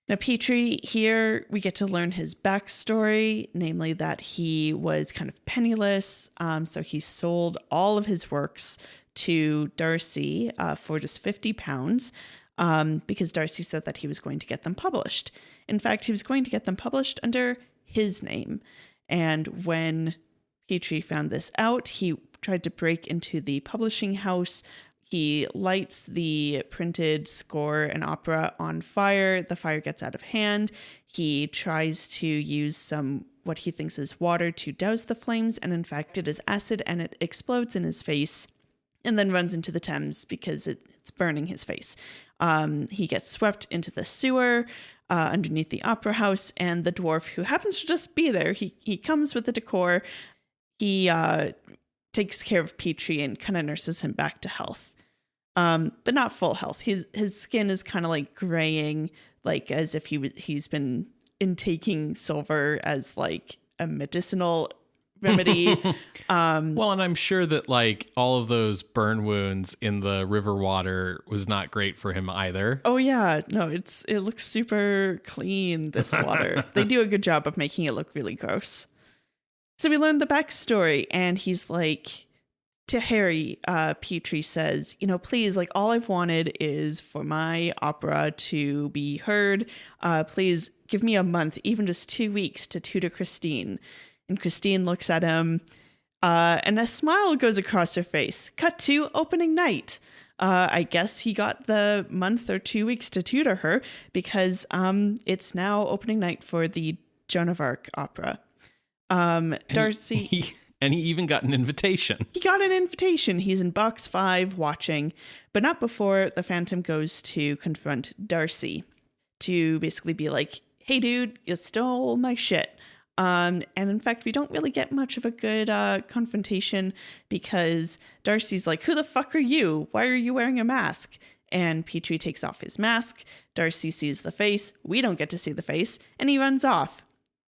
Now, Petrie, here we get to learn his backstory, namely that he was kind of penniless. So he sold all of his works to Darcy for just £50 because Darcy said that he was going to get them published. In fact, he was going to get them published under his name. And when Petrie found this out, he tried to break into the publishing house. He lights the printed score and opera on fire. The fire gets out of hand. He tries to use some what he thinks is water to douse the flames, and in fact it is acid, and it explodes in his face and then runs into the Thames because it's burning his face. He gets swept into the sewer underneath the opera house, and the dwarf, who happens to just be there, he comes with the decor. He takes care of Petrie and kind of nurses him back to health. But not full health. His skin is kind of graying, as if he's been intaking silver as a medicinal remedy. Well, and I'm sure that all of those burn wounds in the river water was not great for him either. Oh yeah, no, it looks super clean, this water. They do a good job of making it look really gross. So we learn the backstory, and he's to Harry, Petrie says, please, all I've wanted is for my opera to be heard. Please give me a month, even just 2 weeks, to tutor Christine. And Christine looks at him, and a smile goes across her face. Cut to opening night. I guess he got the month or 2 weeks to tutor her because it's now opening night for the Joan of Arc opera. Darcy... And he even got an invitation. He got an invitation. He's in box 5 watching, but not before the Phantom goes to confront Darcy to basically be like, hey, dude, you stole my shit. And in fact, we don't really get much of a good confrontation because Darcy's like, who the fuck are you? Why are you wearing a mask? And Petrie takes off his mask. Darcy sees the face. We don't get to see the face. And he runs off.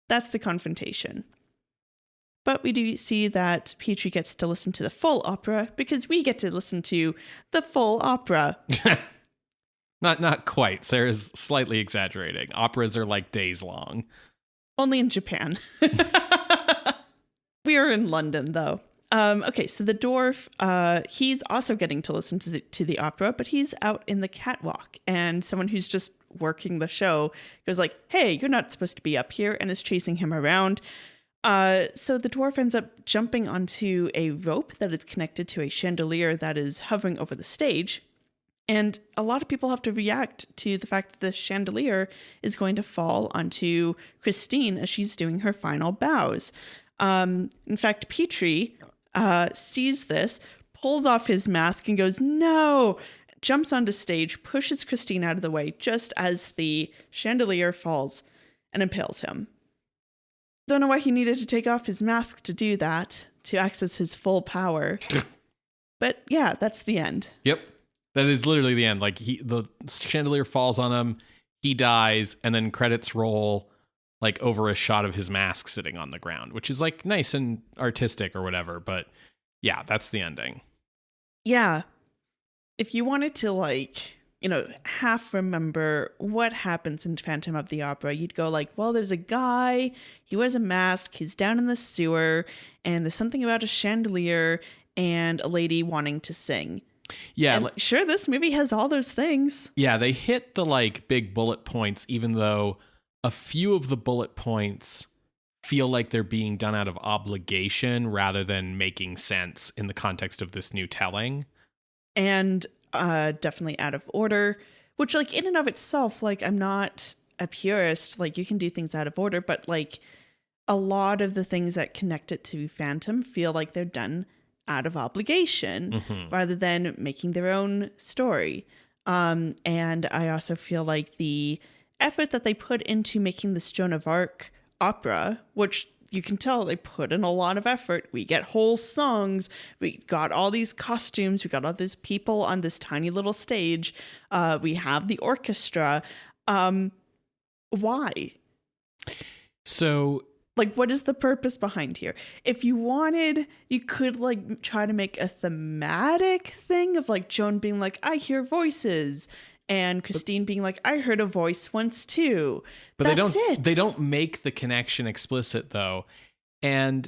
That's the confrontation. But we do see that Petrie gets to listen to the full opera because we get to listen to the full opera. Not quite. Sarah's slightly exaggerating. Operas are days long. Only in Japan. We are in London, though. Okay, so the dwarf, he's also getting to listen to the opera, but he's out in the catwalk, and someone who's just working the show goes like, "Hey, you're not supposed to be up here," and is chasing him around. So the dwarf ends up jumping onto a rope that is connected to a chandelier that is hovering over the stage. And a lot of people have to react to the fact that the chandelier is going to fall onto Christine as she's doing her final bows. In fact, Petrie sees this, pulls off his mask and goes, "No!" Jumps onto stage, pushes Christine out of the way just as the chandelier falls and impales him. Don't know why he needed to take off his mask to do that, to access his full power. But yeah, that's the end. Yep. That is literally the end. Like the chandelier falls on him, he dies, and then credits roll like over a shot of his mask sitting on the ground, which is like nice and artistic or whatever. But yeah, that's the ending. Yeah. If you wanted to like, half remember what happens in Phantom of the Opera, you'd go like, well, there's a guy, he wears a mask, he's down in the sewer, and there's something about a chandelier and a lady wanting to sing. Yeah. And sure, this movie has all those things. Yeah, they hit the like big bullet points, even though a few of the bullet points feel like they're being done out of obligation rather than making sense in the context of this new telling. And definitely out of order, which like in and of itself, like I'm not a purist, like you can do things out of order, but like a lot of the things that connect it to Phantom feel like they're done out of obligation rather than making their own story. And I also feel like the effort that they put into making this Joan of Arc opera, which you can tell they put in a lot of effort. We get whole songs. We got all these costumes. We got all these people on this tiny little stage. We have the orchestra. Why? So, like, what is the purpose behind here? If you wanted, you could like try to make a thematic thing of like Joan being like, "I hear voices," and Christine being like, "I heard a voice once too." But That's they don't make the connection explicit though. And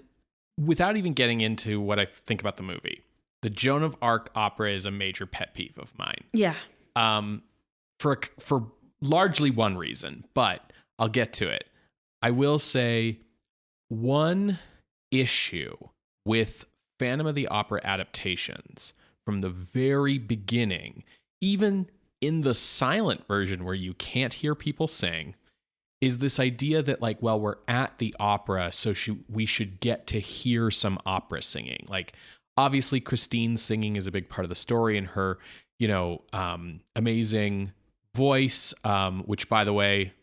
without even getting into what I think about the movie, the Joan of Arc opera is a major pet peeve of mine. Yeah. For largely one reason, but I'll get to it. I will say one issue with Phantom of the Opera adaptations from the very beginning, even in the silent version where you can't hear people sing, is this idea that like, well, we're at the opera, so we should get to hear some opera singing. Like, obviously Christine singing is a big part of the story, and her, amazing voice, which by the way,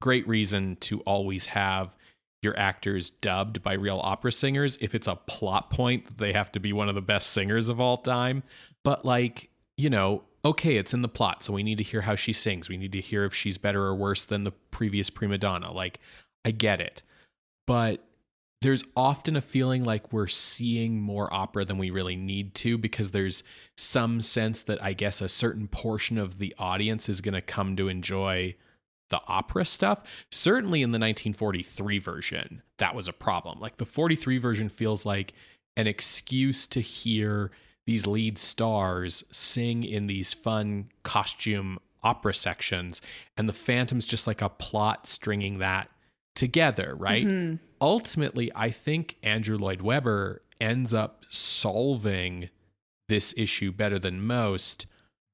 great reason to always have your actors dubbed by real opera singers if it's a plot point that they have to be one of the best singers of all time. But like, okay, it's in the plot, so we need to hear how she sings. We need to hear if she's better or worse than the previous prima donna. Like, I get it. But there's often a feeling like we're seeing more opera than we really need to, because there's some sense that I guess a certain portion of the audience is going to come to enjoy the opera stuff. Certainly in the 1943 version, that was a problem. Like, the 43 version feels like an excuse to hear these lead stars sing in these fun costume opera sections, and the Phantom's just like a plot stringing that together, right? Mm-hmm. Ultimately, I think Andrew Lloyd Webber ends up solving this issue better than most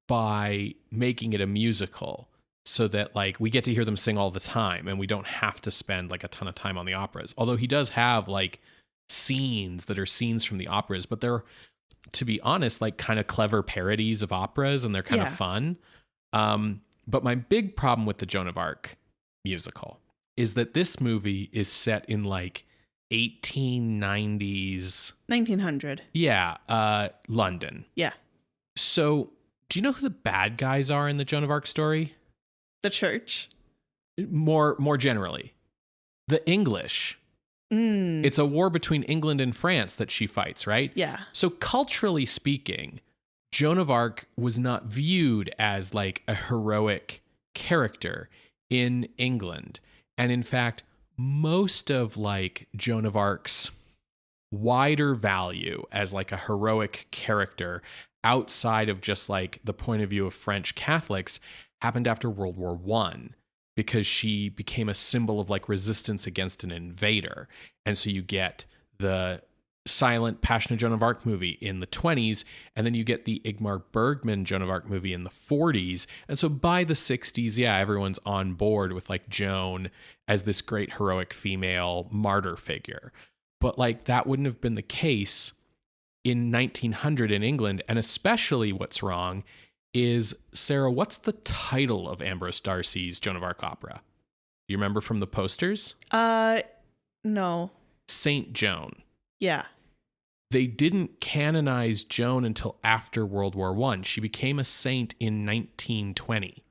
by making it a musical, so that like we get to hear them sing all the time and we don't have to spend like a ton of time on the operas. Although he does have like scenes that are scenes from the operas, but they're, to be honest, like kind of clever parodies of operas, and they're kind of fun. But my big problem with the Joan of Arc musical is that this movie is set in like 1900. Yeah, London. Yeah. So, do you know who the bad guys are in the Joan of Arc story? The church. More generally, the English. It's a war between England and France that she fights, right? Yeah. So culturally speaking, Joan of Arc was not viewed as like a heroic character in England. And in fact, most of like Joan of Arc's wider value as like a heroic character outside of just like the point of view of French Catholics happened after World War One, because she became a symbol of like resistance against an invader. And so you get the silent Passion of Joan of Arc movie in the 20s, and then you get the Ingmar Bergman Joan of Arc movie in the 40s. And so by the 60s, yeah, everyone's on board with like Joan as this great heroic female martyr figure. But like that wouldn't have been the case in 1900 in England. And especially what's wrong is, Sarah, what's the title of Ambrose Darcy's Joan of Arc opera? Do you remember from the posters? No. Saint Joan. Yeah. They didn't canonize Joan until after World War I. She became a saint in 1920.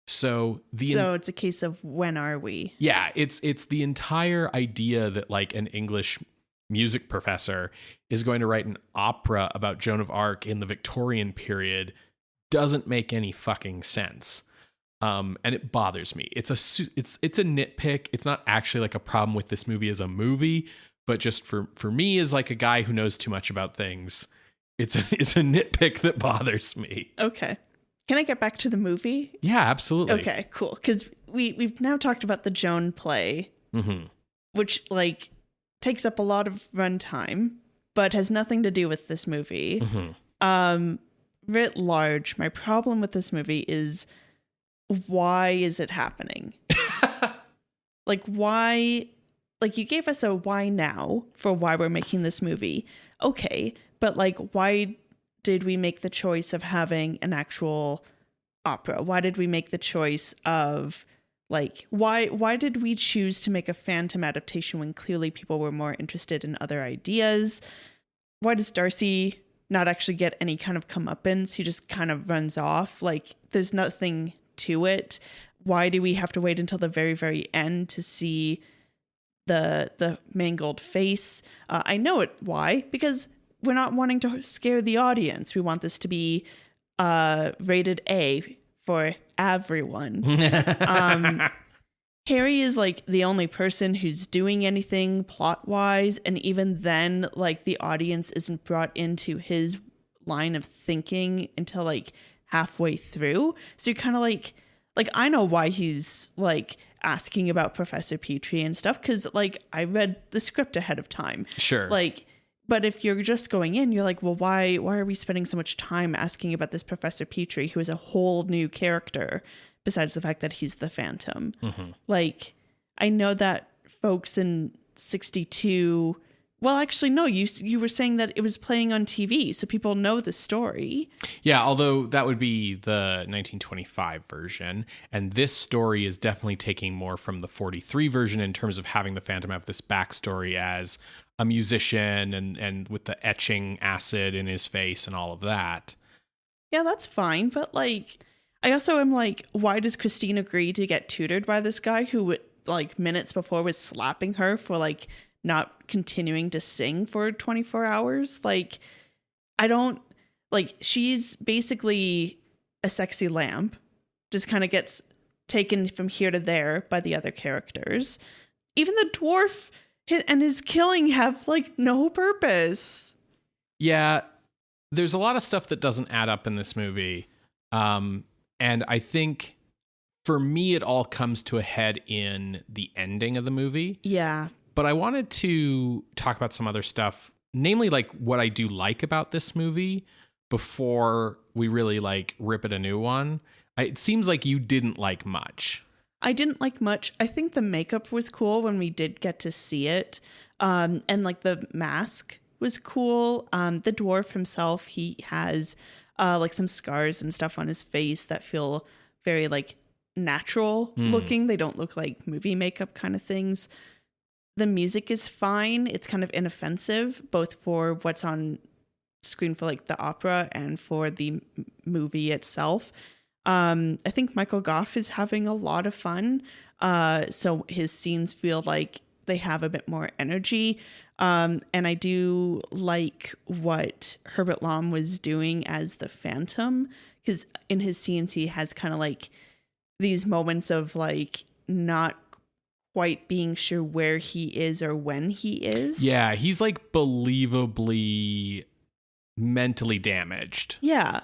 So it's a case of when are we? Yeah, it's the entire idea that like an English music professor is going to write an opera about Joan of Arc in the Victorian period doesn't make any fucking sense. And it bothers me. It's a nitpick. It's not actually like a problem with this movie as a movie, but just for me as like a guy who knows too much about things, it's a nitpick that bothers me. Okay. Can I get back to the movie? Yeah, absolutely. Okay, cool. Because we've now talked about the Joan play, which like takes up a lot of runtime, but has nothing to do with this movie. Writ large, my problem with this movie is, why is it happening? Like, why? Like, you gave us a why now for why we're making this movie. Okay, but like, why did we make the choice of having an actual opera? Why did we make the choice of like, why did we choose to make a Phantom adaptation when clearly people were more interested in other ideas? Why does Darcy not actually get any kind of comeuppance? He just kind of runs off. Like, there's nothing to it. Why do we have to wait until the very, very end to see the mangled face? I know it. Why? Because we're not wanting to scare the audience. We want this to be rated A for everyone. Harry is like the only person who's doing anything plot wise, and even then, like, the audience isn't brought into his line of thinking until like halfway through. So you're kind of like I know why he's like asking about Professor Petrie and stuff, because like I read the script ahead of time. Sure. Like, but if you're just going in, you're like, well, why are we spending so much time asking about this Professor Petrie, who is a whole new character besides the fact that he's the Phantom? Like, I know that folks in 62, well, actually, no, you were saying that it was playing on TV, so people know the story. Yeah, although that would be the 1925 version, and this story is definitely taking more from the 43 version in terms of having the Phantom have this backstory as a musician and with the etching acid in his face and all of that. Yeah, that's fine, but like, I also am like, why does Christine agree to get tutored by this guy who like minutes before was slapping her for like not continuing to sing for 24 hours? Like, I don't, like, she's basically a sexy lamp, just kind of gets taken from here to there by the other characters. Even the dwarf and his killing have like no purpose. Yeah, there's a lot of stuff that doesn't add up in this movie. And I think for me, it all comes to a head in the ending of the movie. Yeah. But I wanted to talk about some other stuff, namely like what I do like about this movie before we really like rip it a new one. It seems like you didn't like much. I didn't like much. I think the makeup was cool when we did get to see it. And like the mask was cool. The dwarf himself, he has like some scars and stuff on his face that feel very like natural looking. They don't look like movie makeup kind of things. The music is fine. It's kind of inoffensive, both for what's on screen for like the opera and for the movie itself. I think Michael Gough is having a lot of fun. So his scenes feel like they have a bit more energy. And I do like what Herbert Lom was doing as the Phantom, because in his scenes, he has kind of like these moments of like not quite being sure where he is or when he is. Yeah, he's like believably mentally damaged. Yeah.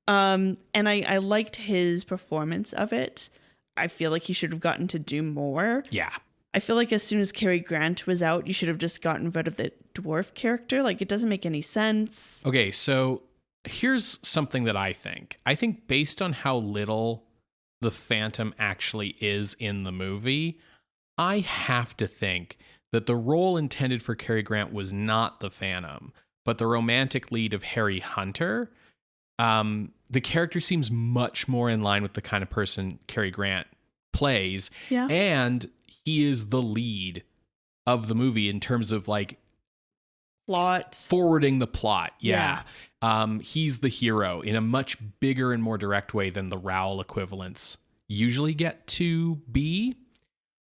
And I liked his performance of it. I feel like he should have gotten to do more. Yeah. I feel like as soon as Cary Grant was out, you should have just gotten rid of the dwarf character. Like, it doesn't make any sense. Okay, so here's something that I think. I think based on how little the Phantom actually is in the movie, I have to think that the role intended for Cary Grant was not the Phantom, but the romantic lead of Harry Hunter. The character seems much more in line with the kind of person Cary Grant plays. Yeah. And he is the lead of the movie in terms of like Plot. forwarding the plot. Yeah. He's the hero in a much bigger and more direct way than the Rowell equivalents usually get to be.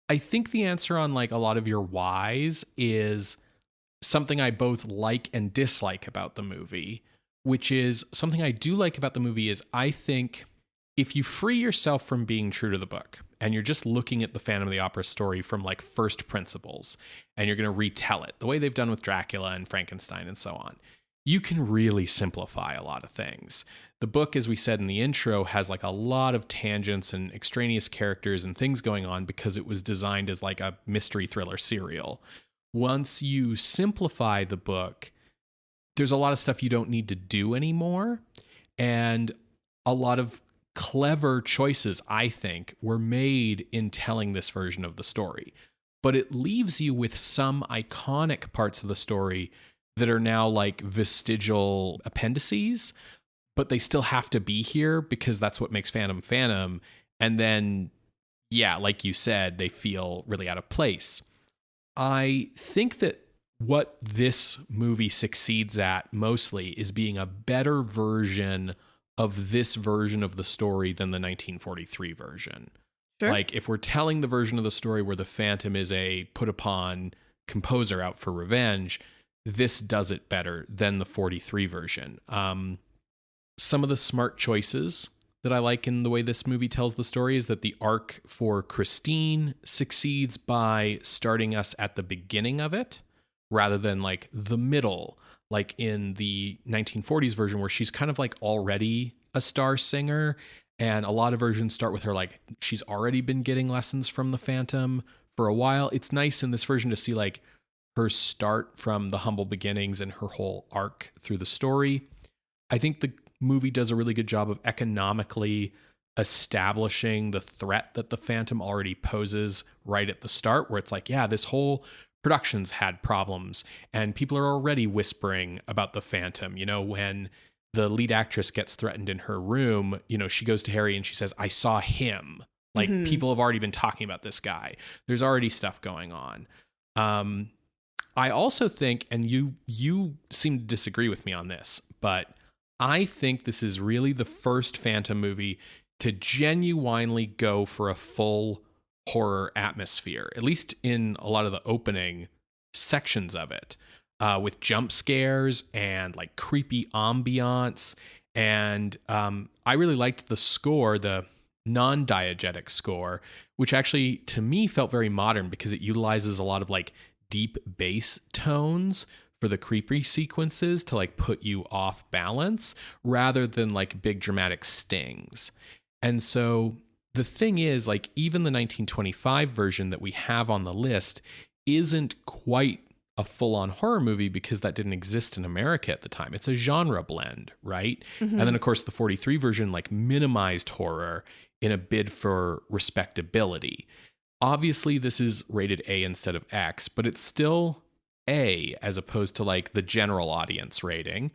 I think the answer on like a lot of your whys is something I both like and dislike about the movie, which is something I do like about the movie is I think if you free yourself from being true to the book and you're just looking at the Phantom of the Opera story from like first principles and you're going to retell it the way they've done with Dracula and Frankenstein and so on, you can really simplify a lot of things. The book, as we said in the intro, has like a lot of tangents and extraneous characters and things going on because it was designed as like a mystery thriller serial. Once you simplify the book, there's a lot of stuff you don't need to do anymore. And a lot of clever choices, I think, were made in telling this version of the story. But it leaves you with some iconic parts of the story that are now like vestigial appendices, but they still have to be here because that's what makes Phantom Phantom. And then, yeah, like you said, they feel really out of place. I think that what this movie succeeds at mostly is being a better version of this version of the story than the 1943 version. Sure. Like if we're telling the version of the story where the Phantom is a put upon composer out for revenge, this does it better than the 43 version. Some of the smart choices that I like in the way this movie tells the story is that the arc for Christine succeeds by starting us at the beginning of it rather than like the middle, like in the 1940s version where she's kind of like already a star singer. And a lot of versions start with her like she's already been getting lessons from the Phantom for a while. It's nice in this version to see like her start from the humble beginnings and her whole arc through the story. I think the movie does a really good job of economically establishing the threat that the Phantom already poses right at the start, where it's like, yeah, this whole production's had problems and people are already whispering about the Phantom. You know, when the lead actress gets threatened in her room, you know, she goes to Harry and she says, I saw him. Like people have already been talking about this guy. There's already stuff going on. I also think, and you seem to disagree with me on this, but I think this is really the first Phantom movie to genuinely go for a full horror atmosphere, at least in a lot of the opening sections of it, with jump scares and like creepy ambiance. And I really liked the score, the non-diegetic score, which actually to me felt very modern because it utilizes a lot of like deep bass tones for the creepy sequences to like put you off balance rather than like big dramatic stings. And so the thing is, like, even the 1925 version that we have on the list isn't quite a full-on horror movie because that didn't exist in America at the time. It's a genre blend, right? And then of course the 43 version like minimized horror in a bid for respectability. Obviously this is rated A instead of X, but it's still A as opposed to like the general audience rating.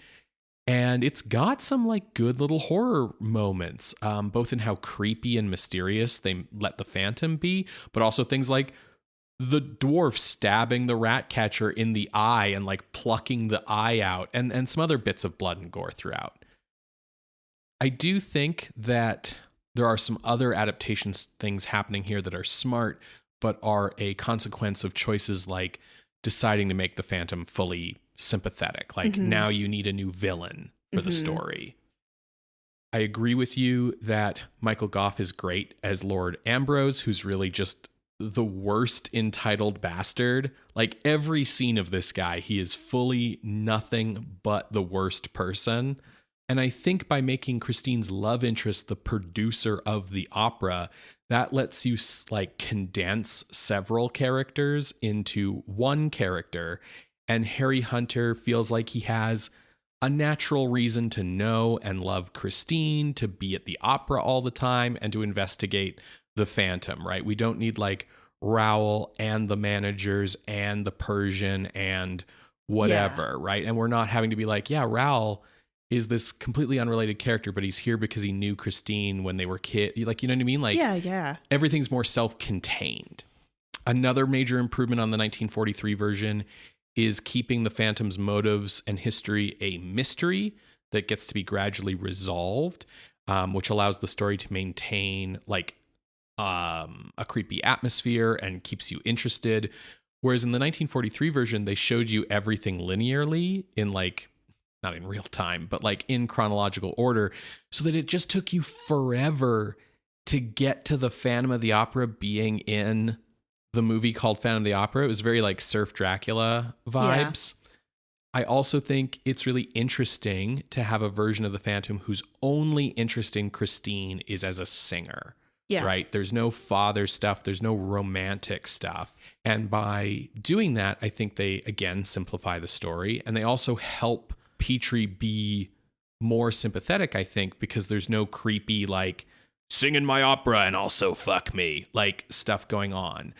And it's got some like good little horror moments, both in how creepy and mysterious they let the Phantom be, but also things like the dwarf stabbing the rat catcher in the eye and like plucking the eye out, and some other bits of blood and gore throughout. I do think that there are some other adaptations things happening here that are smart, but are a consequence of choices like deciding to make the Phantom fully sympathetic. Like now you need a new villain for the story. I agree with you that Michael Gough is great as Lord Ambrose, who's really just the worst entitled bastard. Like every scene of this guy, he is fully nothing but the worst person. And I think by making Christine's love interest the producer of the opera, that lets you like condense several characters into one character. And Harry Hunter feels like he has a natural reason to know and love Christine, to be at the opera all the time, and to investigate the Phantom, right? We don't need like Raoul and the managers and the Persian and whatever, right? And we're not having to be like, yeah, Raoul is this completely unrelated character, but he's here because he knew Christine when they were kids. Like, you know what I mean? Like, yeah. Everything's more self-contained. Another major improvement on the 1943 version is keeping the Phantom's motives and history a mystery that gets to be gradually resolved, which allows the story to maintain like a creepy atmosphere and keeps you interested. Whereas in the 1943 version, they showed you everything linearly in like, not in real time, but like in chronological order, so that it just took you forever to get to the Phantom of the Opera being in the movie called Phantom of the Opera. It was very like Surf Dracula vibes. Yeah. I also think it's really interesting to have a version of the Phantom whose only interest in Christine is as a singer. Yeah. Right? There's no father stuff. There's no romantic stuff. And by doing that, I think they, again, simplify the story. And they also help Petrie be more sympathetic, I think, because there's no creepy, like, sing in my opera and also fuck me, like, stuff going on.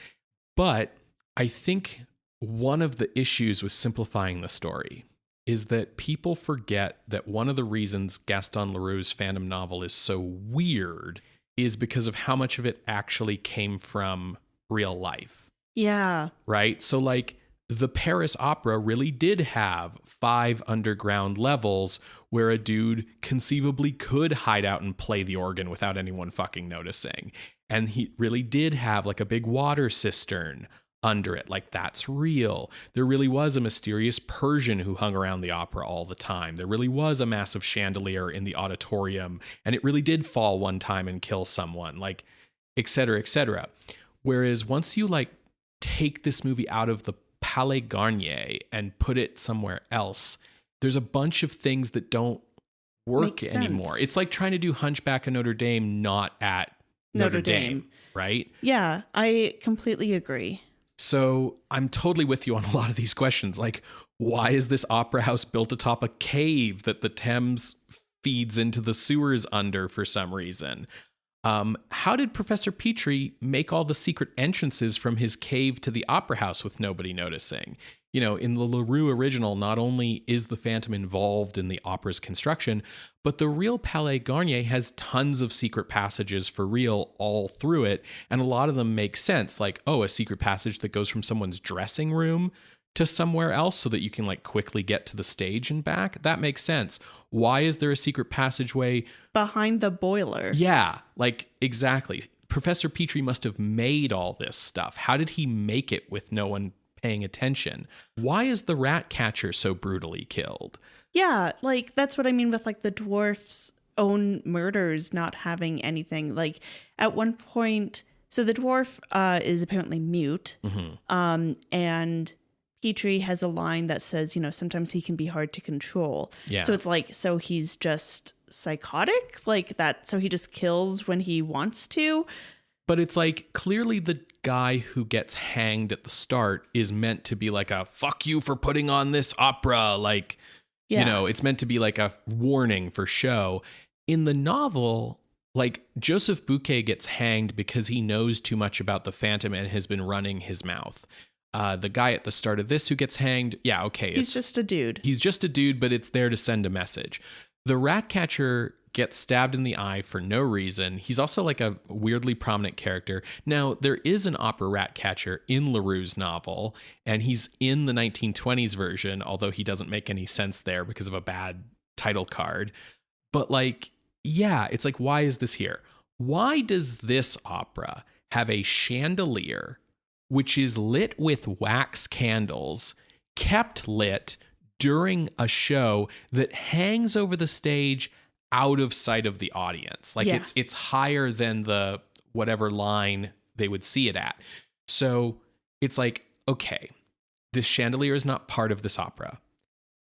But I think one of the issues with simplifying the story is that people forget that one of the reasons Gaston Leroux's Phantom novel is so weird is because of how much of it actually came from real life. Yeah. Right? So, like, the Paris Opera really did have 5 underground levels where a dude conceivably could hide out and play the organ without anyone fucking noticing. And he really did have like a big water cistern under it. Like, that's real. There really was a mysterious Persian who hung around the opera all the time. There really was a massive chandelier in the auditorium, and it really did fall one time and kill someone, like, et cetera, et cetera. Whereas once you like take this movie out of the Palais Garnier and put it somewhere else, there's a bunch of things that don't work anymore. It's like trying to do Hunchback of Notre Dame not at Notre Dame, right? Yeah, I completely agree. So I'm totally with you on a lot of these questions. Like, why is this opera house built atop a cave that the Thames feeds into the sewers under for some reason? How did Professor Petrie make all the secret entrances from his cave to the opera house with nobody noticing? You know, in the Leroux original, not only is the Phantom involved in the opera's construction, but the real Palais Garnier has tons of secret passages for real all through it. And a lot of them make sense. Like, oh, a secret passage that goes from someone's dressing room to somewhere else so that you can like quickly get to the stage and back. That makes sense. Why is there a secret passageway behind the boiler? Yeah, like exactly. Professor Petrie must have made all this stuff. How did he make it with no one paying attention? Why is the rat catcher so brutally killed? Yeah, like that's what I mean with like the dwarf's own murders not having anything. Like at one point, so the dwarf is apparently mute, and Petrie has a line that says, you know, sometimes he can be hard to control. Yeah. So it's like, so he's just psychotic like that. So he just kills when he wants to. But it's like, clearly the guy who gets hanged at the start is meant to be like a fuck you for putting on this opera. Like, you know, it's meant to be like a warning for show. In the novel, like Joseph Bouquet gets hanged because he knows too much about the Phantom and has been running his mouth. The guy at the start of this who gets hanged, yeah, okay. He's just a dude. He's just a dude, but it's there to send a message. The rat catcher gets stabbed in the eye for no reason. He's also like a weirdly prominent character. Now, there is an opera rat catcher in Leroux's novel, and he's in the 1920s version, although he doesn't make any sense there because of a bad title card. But like, yeah, it's like, why is this here? Why does this opera have a chandelier which is lit with wax candles, kept lit during a show that hangs over the stage out of sight of the audience? Like it's higher than the whatever line they would see it at. So it's like, okay, this chandelier is not part of this opera.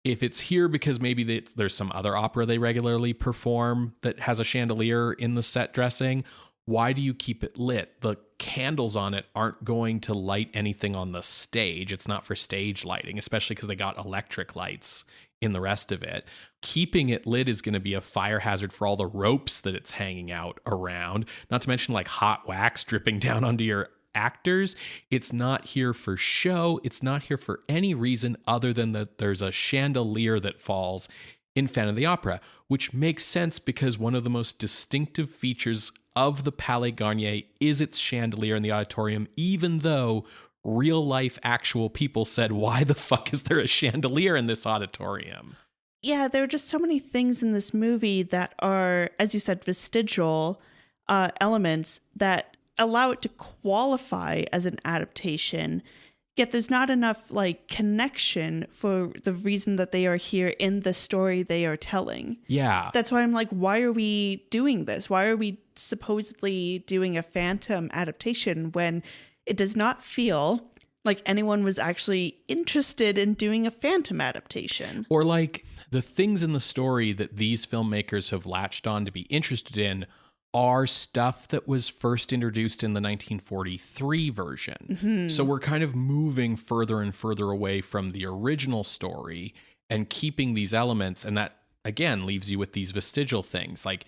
If it's here because maybe there's some other opera they regularly perform that has a chandelier in the set dressing, why do you keep it lit? The candles on it aren't going to light anything on the stage. It's not for stage lighting, especially because they got electric lights in the rest of it. Keeping it lit is going to be a fire hazard for all the ropes that it's hanging out around, not to mention like hot wax dripping down onto your actors. It's not here for show. It's not here for any reason other than that there's a chandelier that falls in Phantom of the Opera, which makes sense because one of the most distinctive features of the Palais Garnier is its chandelier in the auditorium, even though real life actual people said, why the fuck is there a chandelier in this auditorium? Yeah, there are just so many things in this movie that are, as you said, vestigial elements that allow it to qualify as an adaptation, yet there's not enough like connection for the reason that they are here in the story they are telling. Yeah. That's why I'm like, why are we doing this? Why are we supposedly doing a Phantom adaptation when it does not feel like anyone was actually interested in doing a Phantom adaptation? Or like the things in the story that these filmmakers have latched on to be interested in are stuff that was first introduced in the 1943 version. Mm-hmm. So we're kind of moving further and further away from the original story and keeping these elements. And that, again, leaves you with these vestigial things. Like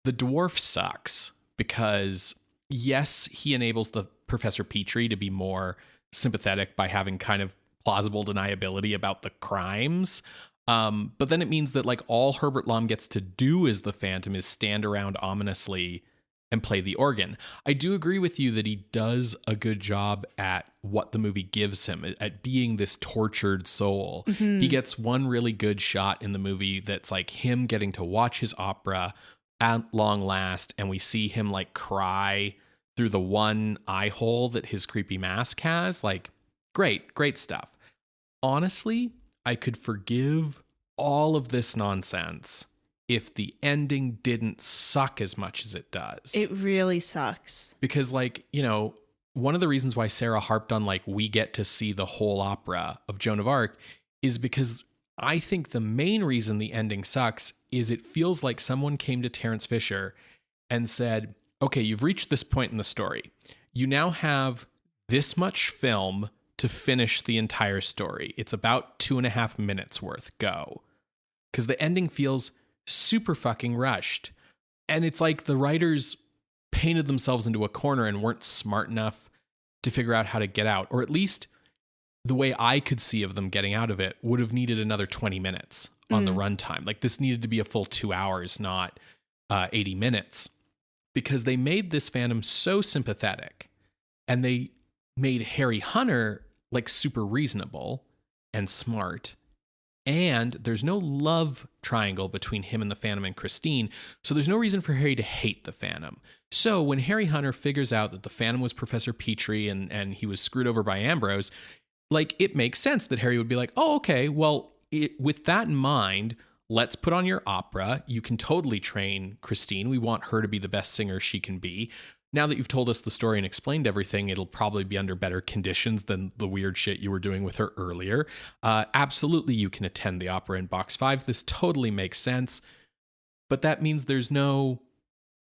the dwarf sucks because, yes, he enables the Professor Petrie to be more sympathetic by having kind of plausible deniability about the crimes. But then it means that like all Herbert Lom gets to do as the Phantom is stand around ominously and play the organ. I do agree with you that he does a good job at what the movie gives him, at being this tortured soul. Mm-hmm. He gets one really good shot in the movie that's like him getting to watch his opera at long last, and we see him like cry through the one eye hole that his creepy mask has. Like, great stuff. Honestly, I could forgive all of this nonsense if the ending didn't suck as much as it does. It really sucks. Because, like, you know, one of the reasons why Sarah harped on, like, we get to see the whole opera of Joan of Arc is because I think the main reason the ending sucks is it feels like someone came to Terence Fisher and said, okay, you've reached this point in the story. You now have this much film to finish the entire story. It's about 2.5 minutes worth. Go. Because the ending feels super fucking rushed. And it's like the writers painted themselves into a corner and weren't smart enough to figure out how to get out. Or at least the way I could see of them getting out of it would have needed another 20 minutes on the runtime. Like this needed to be a full 2 hours, not 80 minutes. Because they made this Phantom so sympathetic. And they made Harry Hunter like super reasonable and smart. And there's no love triangle between him and the Phantom and Christine. So there's no reason for Harry to hate the Phantom. So when Harry Hunter figures out that the Phantom was Professor Petrie and he was screwed over by Ambrose, like it makes sense that Harry would be like, oh, okay, well, with that in mind, let's put on your opera. You can totally train Christine. We want her to be the best singer she can be. Now that you've told us the story and explained everything, it'll probably be under better conditions than the weird shit you were doing with her earlier. Absolutely, you can attend the opera in Box 5. This totally makes sense. But that means there's no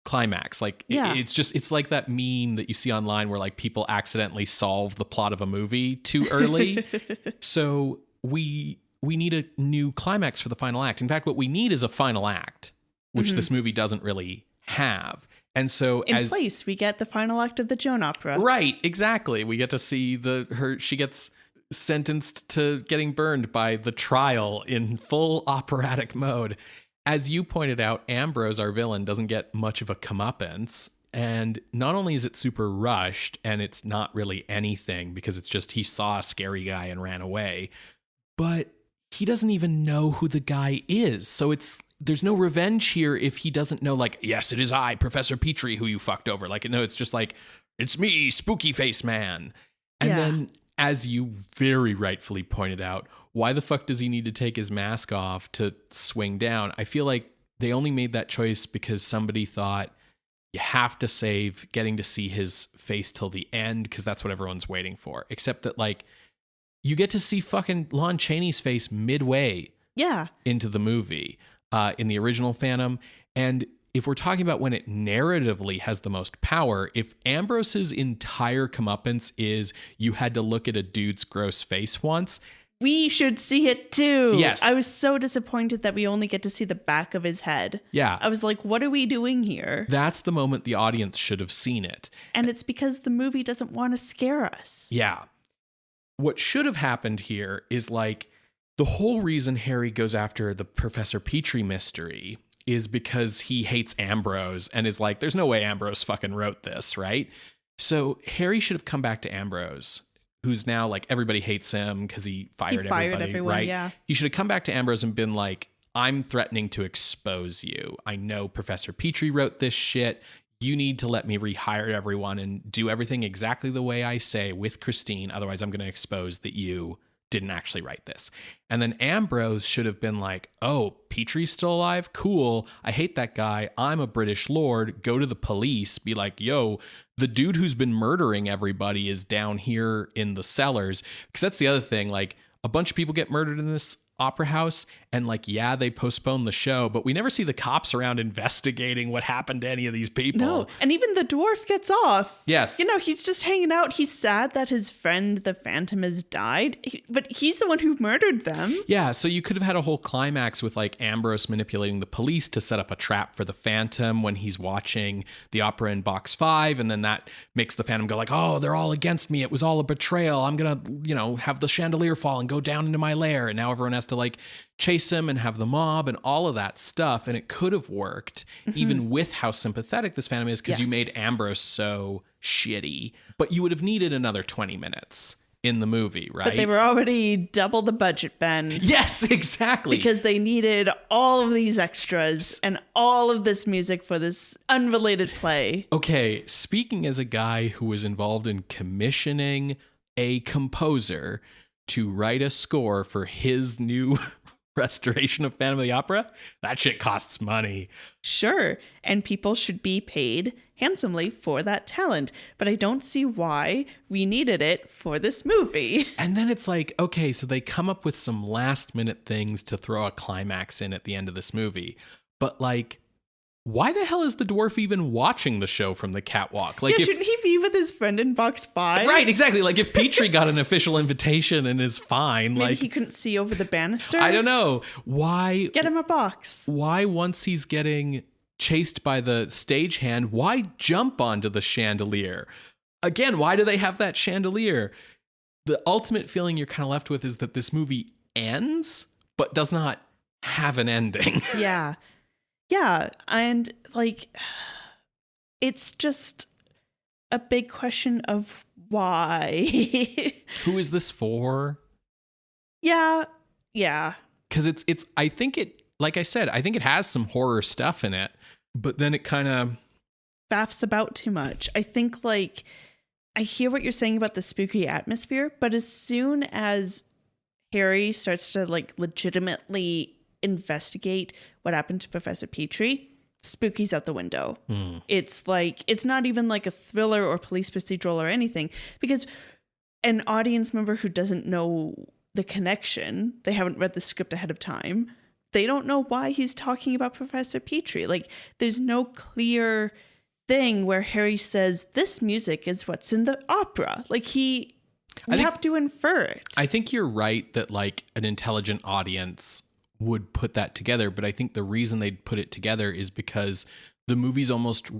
climax. Like, it's like that meme that you see online where like people accidentally solve the plot of a movie too early. So we need a new climax for the final act. In fact, what we need is a final act, which this movie doesn't really have. And so in place, we get the final act of the Joan opera. Right, exactly. We get to see she gets sentenced to getting burned by the trial in full operatic mode. As you pointed out, Ambrose, our villain, doesn't get much of a comeuppance. And not only is it super rushed and it's not really anything because it's just he saw a scary guy and ran away, but he doesn't even know who the guy is. So there's no revenge here if he doesn't know, like, yes, it is I, Professor Petrie, who you fucked over. Like, no, it's just like, it's me, Spooky Face Man. And then, as you very rightfully pointed out, why the fuck does he need to take his mask off to swing down? I feel like they only made that choice because somebody thought, You have to save getting to see his face till the end because that's what everyone's waiting for. Except that, like, you get to see fucking Lon Chaney's face midway into the movie in the original Phantom. And if we're talking about when it narratively has the most power, if Ambrose's entire comeuppance is you had to look at a dude's gross face once, we should see it too. Yes. I was so disappointed that we only get to see the back of his head. Yeah. I was like, what are we doing here? That's the moment the audience should have seen it. And it's because the movie doesn't want to scare us. Yeah. What should have happened here is, like, the whole reason Harry goes after the Professor Petrie mystery is because he hates Ambrose and is like, there's no way Ambrose fucking wrote this, right? So Harry should have come back to Ambrose, who's now, like, everybody hates him because he fired everybody, right? Yeah. He should have come back to Ambrose and been like, I'm threatening to expose you. I know Professor Petrie wrote this shit. You need to let me rehire everyone and do everything exactly the way I say with Christine. Otherwise, I'm going to expose that you didn't actually write this. And then Ambrose should have been like, oh, Petrie's still alive? Cool. I hate that guy. I'm a British lord. Go to the police. Be like, yo, the dude who's been murdering everybody is down here in the cellars. Because that's the other thing. Like, a bunch of people get murdered in this opera house, and, like, yeah, they postponed the show, but we never see the cops around investigating what happened to any of these people. No, and even the dwarf gets off. Yes. You know, he's just hanging out. He's sad that his friend, the Phantom, has died, but he's the one who murdered them. Yeah, so you could have had a whole climax with, like, Ambrose manipulating the police to set up a trap for the Phantom when he's watching the opera in box 5, and then that makes the Phantom go like, oh, they're all against me. It was all a betrayal. I'm gonna, you know, have the chandelier fall and go down into my lair, and now everyone has to, like, chase him and have the mob and all of that stuff. And it could have worked even with how sympathetic this Phantom is, because you made Ambrose so shitty, but you would have needed another 20 minutes in the movie, right? But they were already double the budget, Ben. Yes, exactly. Because they needed all of these extras and all of this music for this unrelated play. Okay, speaking as a guy who was involved in commissioning a composer to write a score for his new restoration of Phantom of the Opera, that shit costs money. Sure, and people should be paid handsomely for that talent, but I don't see why we needed it for this movie. And then it's like, okay, so they come up with some last minute things to throw a climax in at the end of this movie, but, like, why the hell is the dwarf even watching the show from the catwalk? Like, shouldn't he be with his friend in box 5? Right, exactly. Like, if Petrie got an official invitation and is fine, Maybe like, he couldn't see over the banister. I don't know why. Get him a box. Why, once he's getting chased by the stagehand, why jump onto the chandelier? Again, why do they have that chandelier? The ultimate feeling you're kind of left with is that this movie ends, but does not have an ending. Yeah. Yeah, and, like, it's just a big question of why. Who is this for? Yeah. Because it's I think it, like I said, I think it has some horror stuff in it, but then it kind of faffs about too much. I think, like, I hear what you're saying about the spooky atmosphere, but as soon as Harry starts to, like, legitimately investigate what happened to Professor Petrie, spooky's out the window. It's like, it's not even like a thriller or police procedural or anything, because an audience member who doesn't know the connection, they haven't read the script ahead of time, they don't know why he's talking about Professor Petrie. Like, there's no clear thing where Harry says this music is what's in the opera. Like, we have to infer it. I think you're right that, like, an intelligent audience would put that together, but I think the reason they'd put it together is because the movie's almost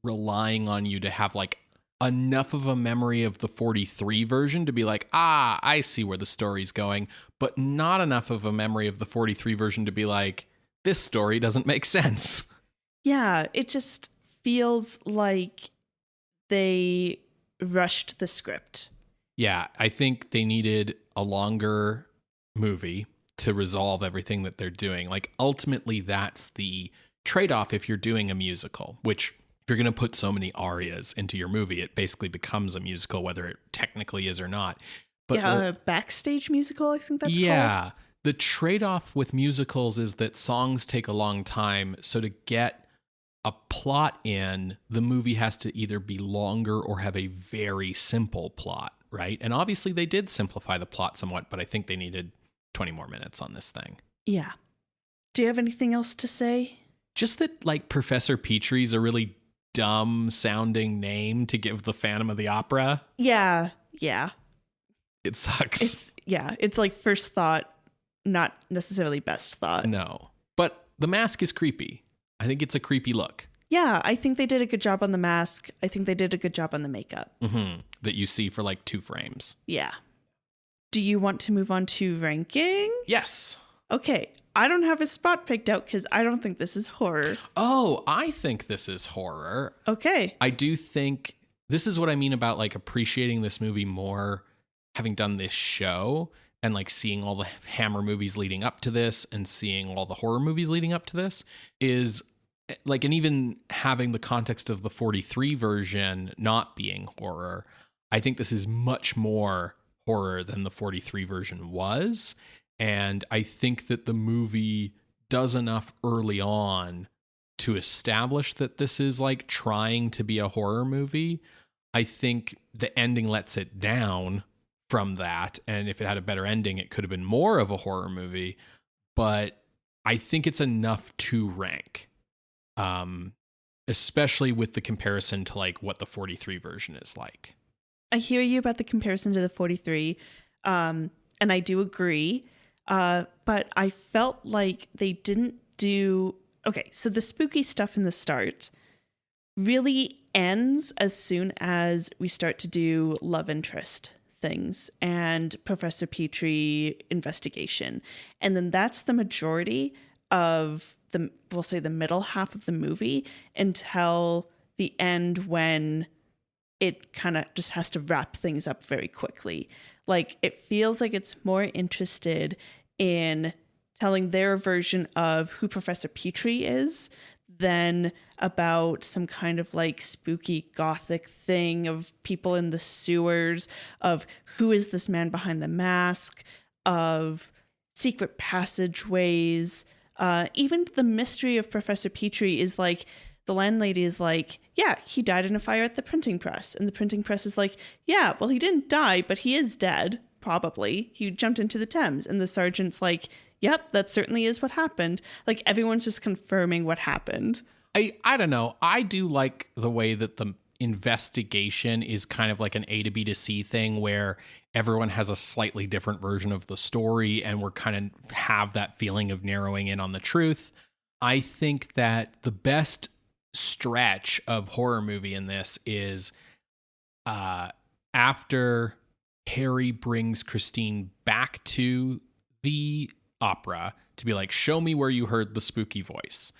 relying on you to have, like, enough of a memory of the 43 version to be like, I see where the story's going, but not enough of a memory of the 43 version to be like, this story doesn't make sense. Yeah, it just feels like they rushed the script. Yeah, I think they needed a longer movie to resolve everything that they're doing. Like, ultimately, that's the trade-off if you're doing a musical, which, if you're going to put so many arias into your movie, it basically becomes a musical, whether it technically is or not. But a backstage musical, I think that's called. Yeah, the trade-off with musicals is that songs take a long time, so to get a plot in, the movie has to either be longer or have a very simple plot, right? And obviously they did simplify the plot somewhat, but I think they needed 20 more minutes on this thing. Yeah. Do you have anything else to say? Just that, like, Professor Petrie's a really dumb sounding name to give the Phantom of the Opera. Yeah. It sucks. It's like first thought, not necessarily best thought. No. But the mask is creepy. I think it's a creepy look. Yeah, I think they did a good job on the mask. I think they did a good job on the makeup. Mm-hmm. That you see for like 2 frames. Yeah. Do you want to move on to ranking? Yes. Okay. I don't have a spot picked out because I don't think this is horror. Oh, I think this is horror. Okay. I do think this is what I mean about like appreciating this movie more, having done this show and like seeing all the Hammer movies leading up to this and seeing all the horror movies leading up to this is like, and even having the context of the 43 version not being horror, I think this is much more horror than the 43 version was. And I think that the movie does enough early on to establish that this is like trying to be a horror movie. I think the ending lets it down from that. And if it had a better ending, it could have been more of a horror movie. But I think it's enough to rank, especially with the comparison to like what the 43 version is like. I hear you about the comparison to the 43, and I do agree. But I felt like they didn't do... Okay, so the spooky stuff in the start really ends as soon as we start to do love interest things and Professor Petrie investigation. And then that's the majority of we'll say the middle half of the movie until the end when it kind of just has to wrap things up very quickly. Like, it feels like it's more interested in telling their version of who Professor Petrie is than about some kind of like spooky gothic thing of people in the sewers, of who is this man behind the mask, of secret passageways. Even the mystery of Professor Petrie is like, the landlady is like, yeah, he died in a fire at the printing press. And the printing press is like, yeah, well, he didn't die, but he is dead. Probably. He jumped into the Thames. And the sergeant's like, yep, that certainly is what happened. Like, everyone's just confirming what happened. I don't know. I do like the way that the investigation is kind of like an A to B to C thing where everyone has a slightly different version of the story and we're kind of have that feeling of narrowing in on the truth. I think that the best stretch of horror movie in this is after Harry brings Christine back to the opera to be like, show me where you heard the spooky voice.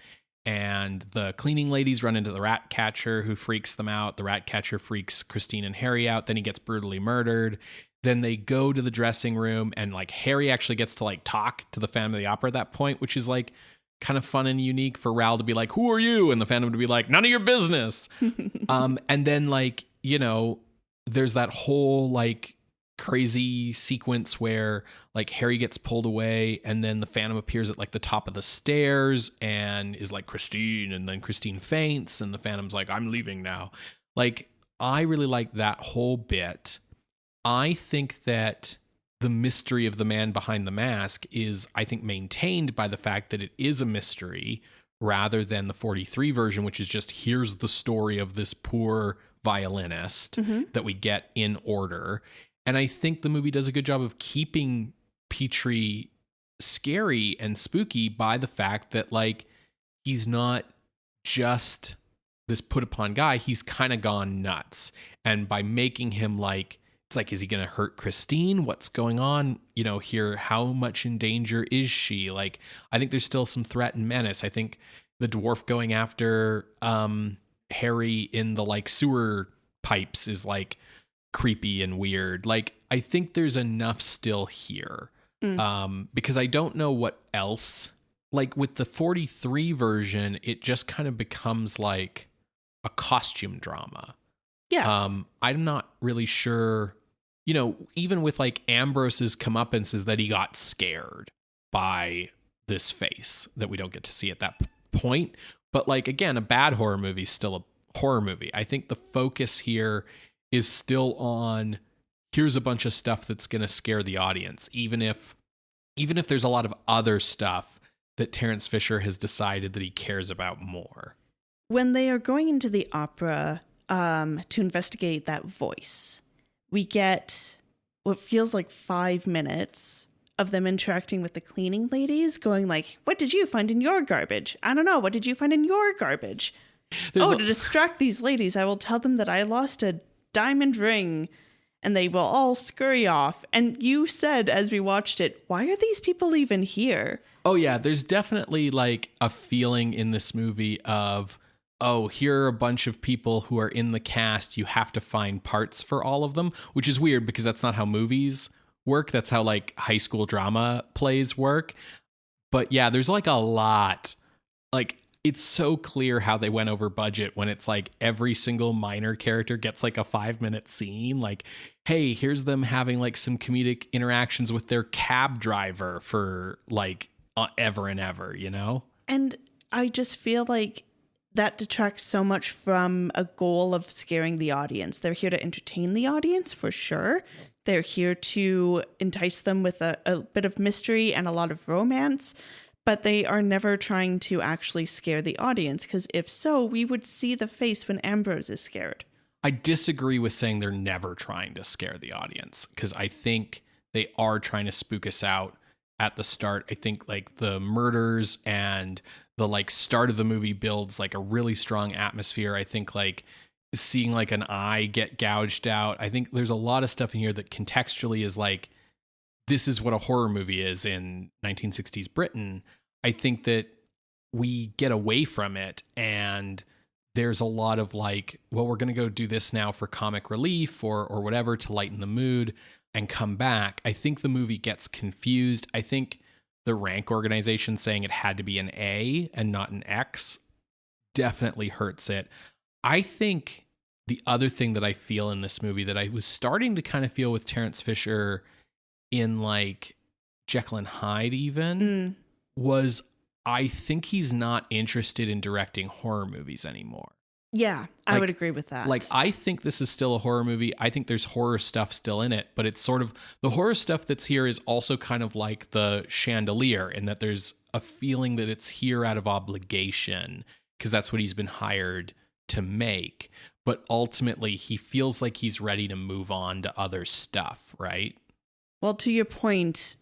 And the cleaning ladies run into the rat catcher who freaks them out. The rat catcher freaks Christine and Harry out. Then he gets brutally murdered. Then they go to the dressing room and like Harry actually gets to like talk to the Phantom of the Opera at that point, which is like kind of fun and unique for Raoul to be like, who are you? And the Phantom to be like, none of your business. And then like, you know, there's that whole like crazy sequence where like Harry gets pulled away and then the Phantom appears at like the top of the stairs and is like, Christine, and then Christine faints and the Phantom's like, I'm leaving now. Like, I really like that whole bit. I think that the mystery of the man behind the mask is, I think, maintained by the fact that it is a mystery rather than the 43 version, which is just, here's the story of this poor violinist that we get in order. And I think the movie does a good job of keeping Petrie scary and spooky by the fact that, like, he's not just this put upon guy. He's kind of gone nuts. And by making him like, it's like, is he going to hurt Christine? What's going on? You know, here, how much in danger is she? Like, I think there's still some threat and menace. I think the dwarf going after Harry in the like sewer pipes is like creepy and weird. Like, I think there's enough still here because I don't know what else. Like with the 43 version, it just kind of becomes like a costume drama. Yeah. I'm not really sure, you know, even with like Ambrose's comeuppance that he got scared by this face that we don't get to see at that point, But like, again, a bad horror movie is still a horror movie. I think the focus here is still on, here's a bunch of stuff that's going to scare the audience, even if there's a lot of other stuff that Terence Fisher has decided that he cares about more. When they are going into the opera to investigate that voice, we get what feels like 5 minutes of them interacting with the cleaning ladies, going like, what did you find in your garbage? I don't know. What did you find in your garbage? To distract these ladies, I will tell them that I lost a diamond ring, and they will all scurry off. And you said, as we watched it, why are these people even here? Oh, yeah. There's definitely like a feeling in this movie of, oh, here are a bunch of people who are in the cast. You have to find parts for all of them, which is weird because that's not how movies work. That's how like high school drama plays work. But yeah, there's like a lot. Like, it's so clear how they went over budget when it's like every single minor character gets like a 5-minute scene. Like, hey, here's them having like some comedic interactions with their cab driver for like ever and ever, you know? And I just feel like that detracts so much from a goal of scaring the audience. They're here to entertain the audience for sure. They're here to entice them with a bit of mystery and a lot of romance, but they are never trying to actually scare the audience, because if so, we would see the face when Ambrose is scared. I disagree with saying they're never trying to scare the audience, because I think they are trying to spook us out at the start. I think like the murders and the like start of the movie builds like a really strong atmosphere. I think like seeing like an eye get gouged out. I think there's a lot of stuff in here that contextually is like, this is what a horror movie is in 1960s Britain. I think that we get away from it, and there's a lot of like, well, we're going to go do this now for comic relief or whatever to lighten the mood and come back. I think the movie gets confused. I think the rank organization saying it had to be an A and not an X definitely hurts it. I think the other thing that I feel in this movie that I was starting to kind of feel with Terence Fisher in like Jekyll and Hyde even was, I think he's not interested in directing horror movies anymore. Yeah, I would agree with that. Like, I think this is still a horror movie. I think there's horror stuff still in it, but it's sort of, the horror stuff that's here is also kind of like the chandelier, in that there's a feeling that it's here out of obligation because that's what he's been hired to make. But ultimately, he feels like he's ready to move on to other stuff, right? Well, to your point,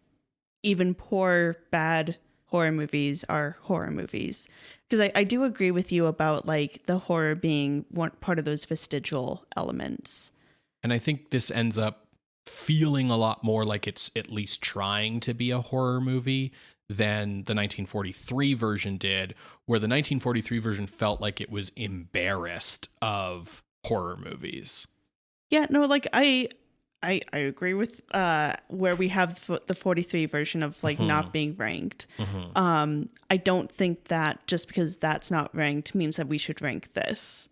even poor, bad horror movies are horror movies. Because I do agree with you about like the horror being one part of those vestigial elements. And I think this ends up feeling a lot more like it's at least trying to be a horror movie than the 1943 version did, where the 1943 version felt like it was embarrassed of horror movies. Yeah, no, like I agree with where we have the 43 version of like not being ranked. I don't think that just because that's not ranked means that we should rank this.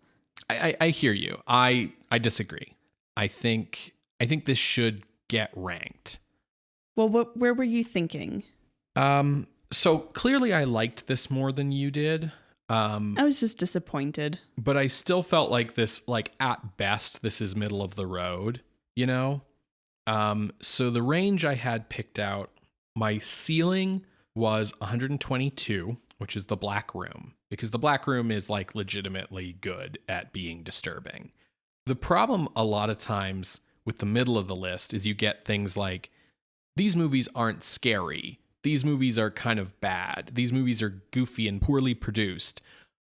I hear you. I disagree. I think this should get ranked. Well, where were you thinking? So clearly I liked this more than you did. I was just disappointed. But I still felt like this, like at best, this is middle of the road, you know? So the range I had picked out, my ceiling was 122, which is The Black Room, because The Black Room is like legitimately good at being disturbing. The problem a lot of times with the middle of the list is you get things like, these movies aren't scary. These movies are kind of bad. These movies are goofy and poorly produced,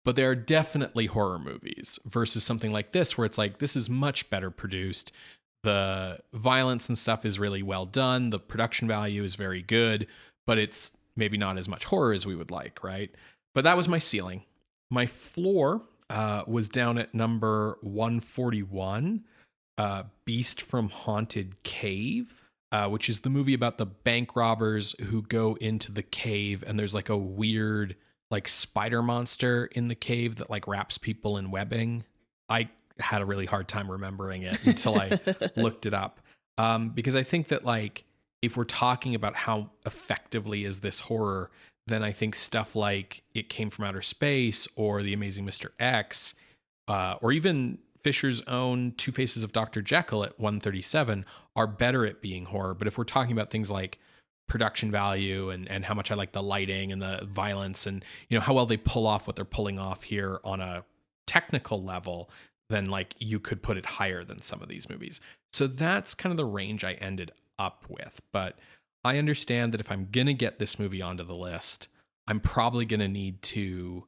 but they are definitely horror movies, versus something like this, where it's like, this is much better produced. The violence and stuff is really well done. The production value is very good, but it's maybe not as much horror as we would like, right? But that was my ceiling. My floor was down at number 141, Beast from Haunted Cave, which is the movie about the bank robbers who go into the cave, and there's like a weird like spider monster in the cave that like wraps people in webbing. I had a really hard time remembering it until I looked it up. Because I think that like, if we're talking about how effectively is this horror, then I think stuff like It Came from Outer Space or The Amazing Mr. X, or even Fisher's own Two Faces of Dr. Jekyll at 137 are better at being horror. But if we're talking about things like production value and how much I like the lighting and the violence and, you know, how well they pull off what they're pulling off here on a technical level, then like you could put it higher than some of these movies. So that's kind of the range I ended up with. But I understand that if I'm going to get this movie onto the list, I'm probably going to need to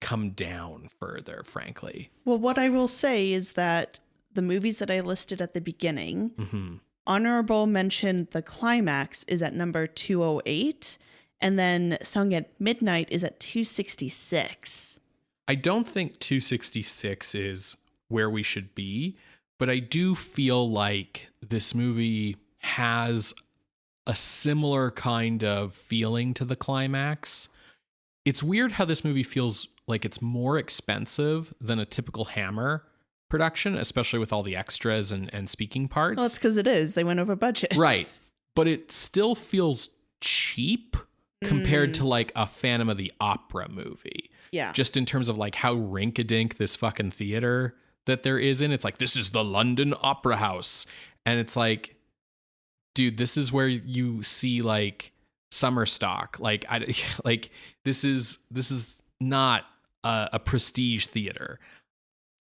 come down further, frankly. Well, what I will say is that the movies that I listed at the beginning, honorable mention, The Climax is at number 208, and then Sung at Midnight is at 266. I don't think 266 is where we should be, but I do feel like this movie has a similar kind of feeling to The Climax. It's weird how this movie feels like it's more expensive than a typical Hammer production, especially with all the extras and speaking parts. Well, it's because it is. They went over budget. Right. But it still feels cheap compared to like a Phantom of the Opera movie. Yeah. Just in terms of like how rink-a-dink this fucking theater that there is in. It's like, this is the London Opera House. And it's like, dude, this is where you see like summer stock. Like, this is not a prestige theater.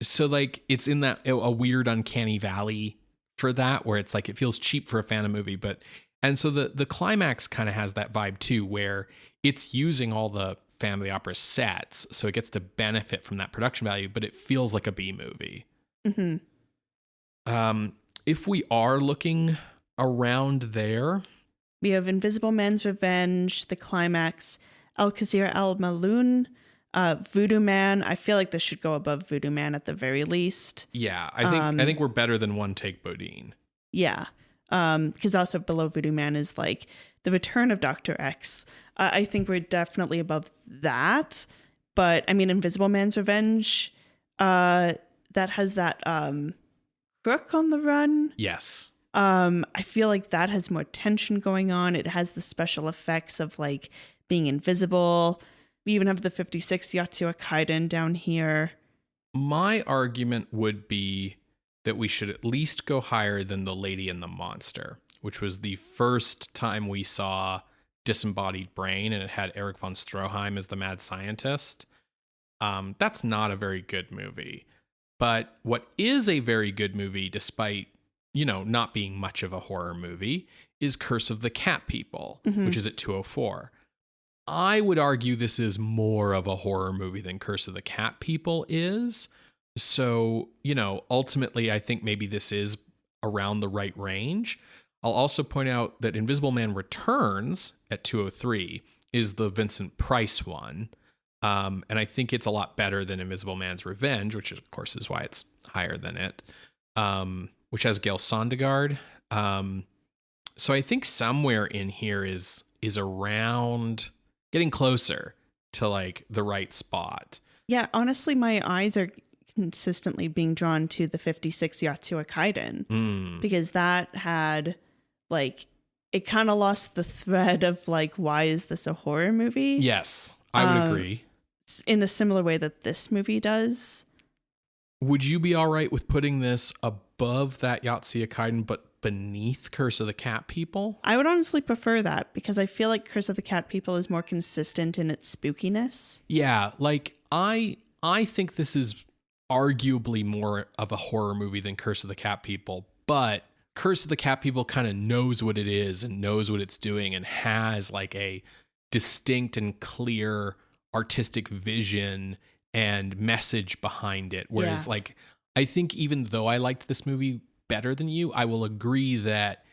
So like it's in that a weird uncanny valley for that, where it's like it feels cheap for a Phantom movie, and so the Climax kind of has that vibe too, where it's using all the Phantom of the Opera sets, so it gets to benefit from that production value, but it feels like a B movie. If we are looking around there, we have Invisible Man's Revenge, The Climax, El Qasir Al Maloon, Voodoo Man. I feel like this should go above Voodoo Man at the very least. Yeah, I think we're better than One Take Bodine. Yeah, because also below Voodoo Man is like The Return of Dr. X. I think we're definitely above that. But I mean, Invisible Man's Revenge, that has that crook on the run. Yes. I feel like that has more tension going on. It has the special effects of like being invisible. We even have the 56 Yatsuya Kaiden down here. My argument would be that we should at least go higher than The Lady and the Monster, which was the first time we saw Disembodied Brain, and it had Erich von Stroheim as the mad scientist. That's not a very good movie. But what is a very good movie, despite, you know, not being much of a horror movie, is Curse of the Cat People, which is at 204. I would argue this is more of a horror movie than Curse of the Cat People is. So, you know, ultimately, I think maybe this is around the right range. I'll also point out that Invisible Man Returns at 203 is the Vincent Price one. And I think it's a lot better than Invisible Man's Revenge, which of course is why it's higher than it, which has Gail Sondergaard. So I think somewhere in here is around getting closer to like the right spot. Yeah, honestly, my eyes are consistently being drawn to the 56 Yatsuya Kaiden because that had like, it kind of lost the thread of like, why is this a horror movie? Yes, I would agree. In a similar way that this movie does. Would you be all right with putting this above that Yatsuya Kaiden, but beneath Curse of the Cat People? I would honestly prefer that because I feel like Curse of the Cat People is more consistent in its spookiness. Yeah, like I think this is arguably more of a horror movie than Curse of the Cat People, but Curse of the Cat People kind of knows what it is and knows what it's doing and has like a distinct and clear artistic vision and message behind it. Whereas like, I think even though I liked this movie better than you, I will agree that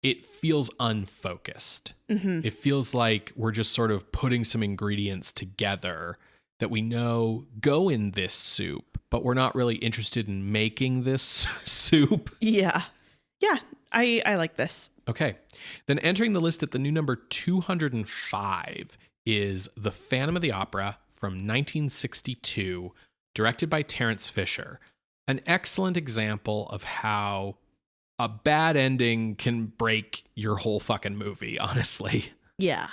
it feels unfocused. It feels like we're just sort of putting some ingredients together that we know go in this soup, but we're not really interested in making this soup. Yeah. Yeah. I like this. Okay. Then entering the list at the new number 205 is The Phantom of the Opera from 1962, directed by Terence Fisher. An excellent example of how a bad ending can break your whole fucking movie, honestly. Yeah.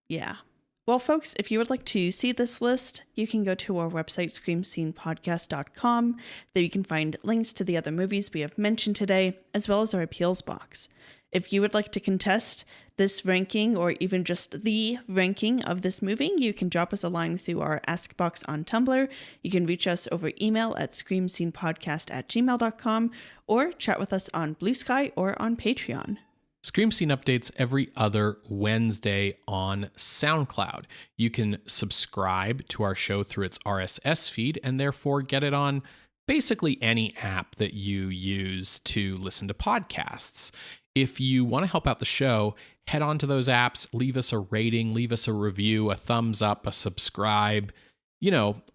Yeah. Well, folks, if you would like to see this list, you can go to our website, screamscenepodcast.com. There you can find links to the other movies we have mentioned today, as well as our appeals box. If you would like to contest this ranking or even just the ranking of this movie, you can drop us a line through our Ask box on Tumblr. You can reach us over email at screamscenepodcast@gmail.com or chat with us on Blue Sky or on Patreon. Scream Scene updates every other Wednesday on SoundCloud. You can subscribe to our show through its RSS feed and therefore get it on basically any app that you use to listen to podcasts. If you want to help out the show, head on to those apps, leave us a rating, leave us a review, a thumbs up, a subscribe,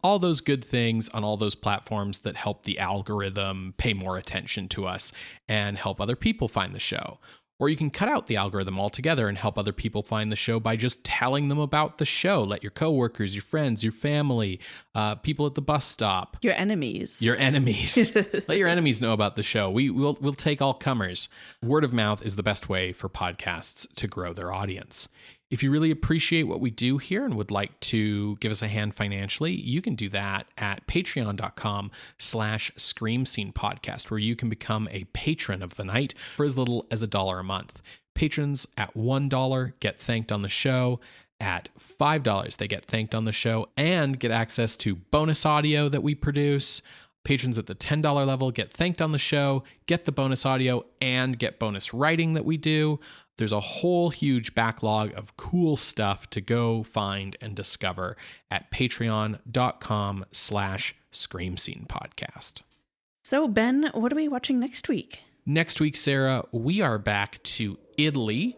all those good things on all those platforms that help the algorithm pay more attention to us and help other people find the show. Or you can cut out the algorithm altogether and help other people find the show by just telling them about the show. Let your coworkers, your friends, your family, people at the bus stop. Your enemies. Let your enemies know about the show. We'll take all comers. Word of mouth is the best way for podcasts to grow their audience. If you really appreciate what we do here and would like to give us a hand financially, you can do that at patreon.com/Scream Scene Podcast, where you can become a patron of the night for as little as $1 a month. Patrons at $1 get thanked on the show. At $5, they get thanked on the show and get access to bonus audio that we produce. Patrons at the $10 level get thanked on the show, get the bonus audio, and get bonus writing that we do. There's a whole huge backlog of cool stuff to go find and discover at patreon.com/Scream Scene Podcast. So, Ben, what are we watching next week? Next week, Sarah, we are back to Italy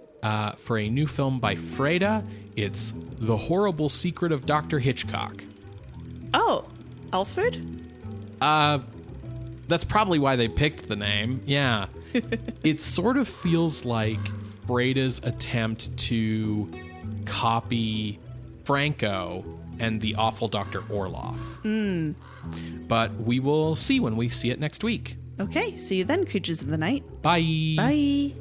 for a new film by Freda. It's The Horrible Secret of Dr. Hitchcock. Oh, Alfred? That's probably why they picked the name. Yeah. It sort of feels like Freda's attempt to copy Franco and the awful Dr. Orloff. But we will see when we see it next week. Okay, see you then, creatures of the night. Bye. Bye.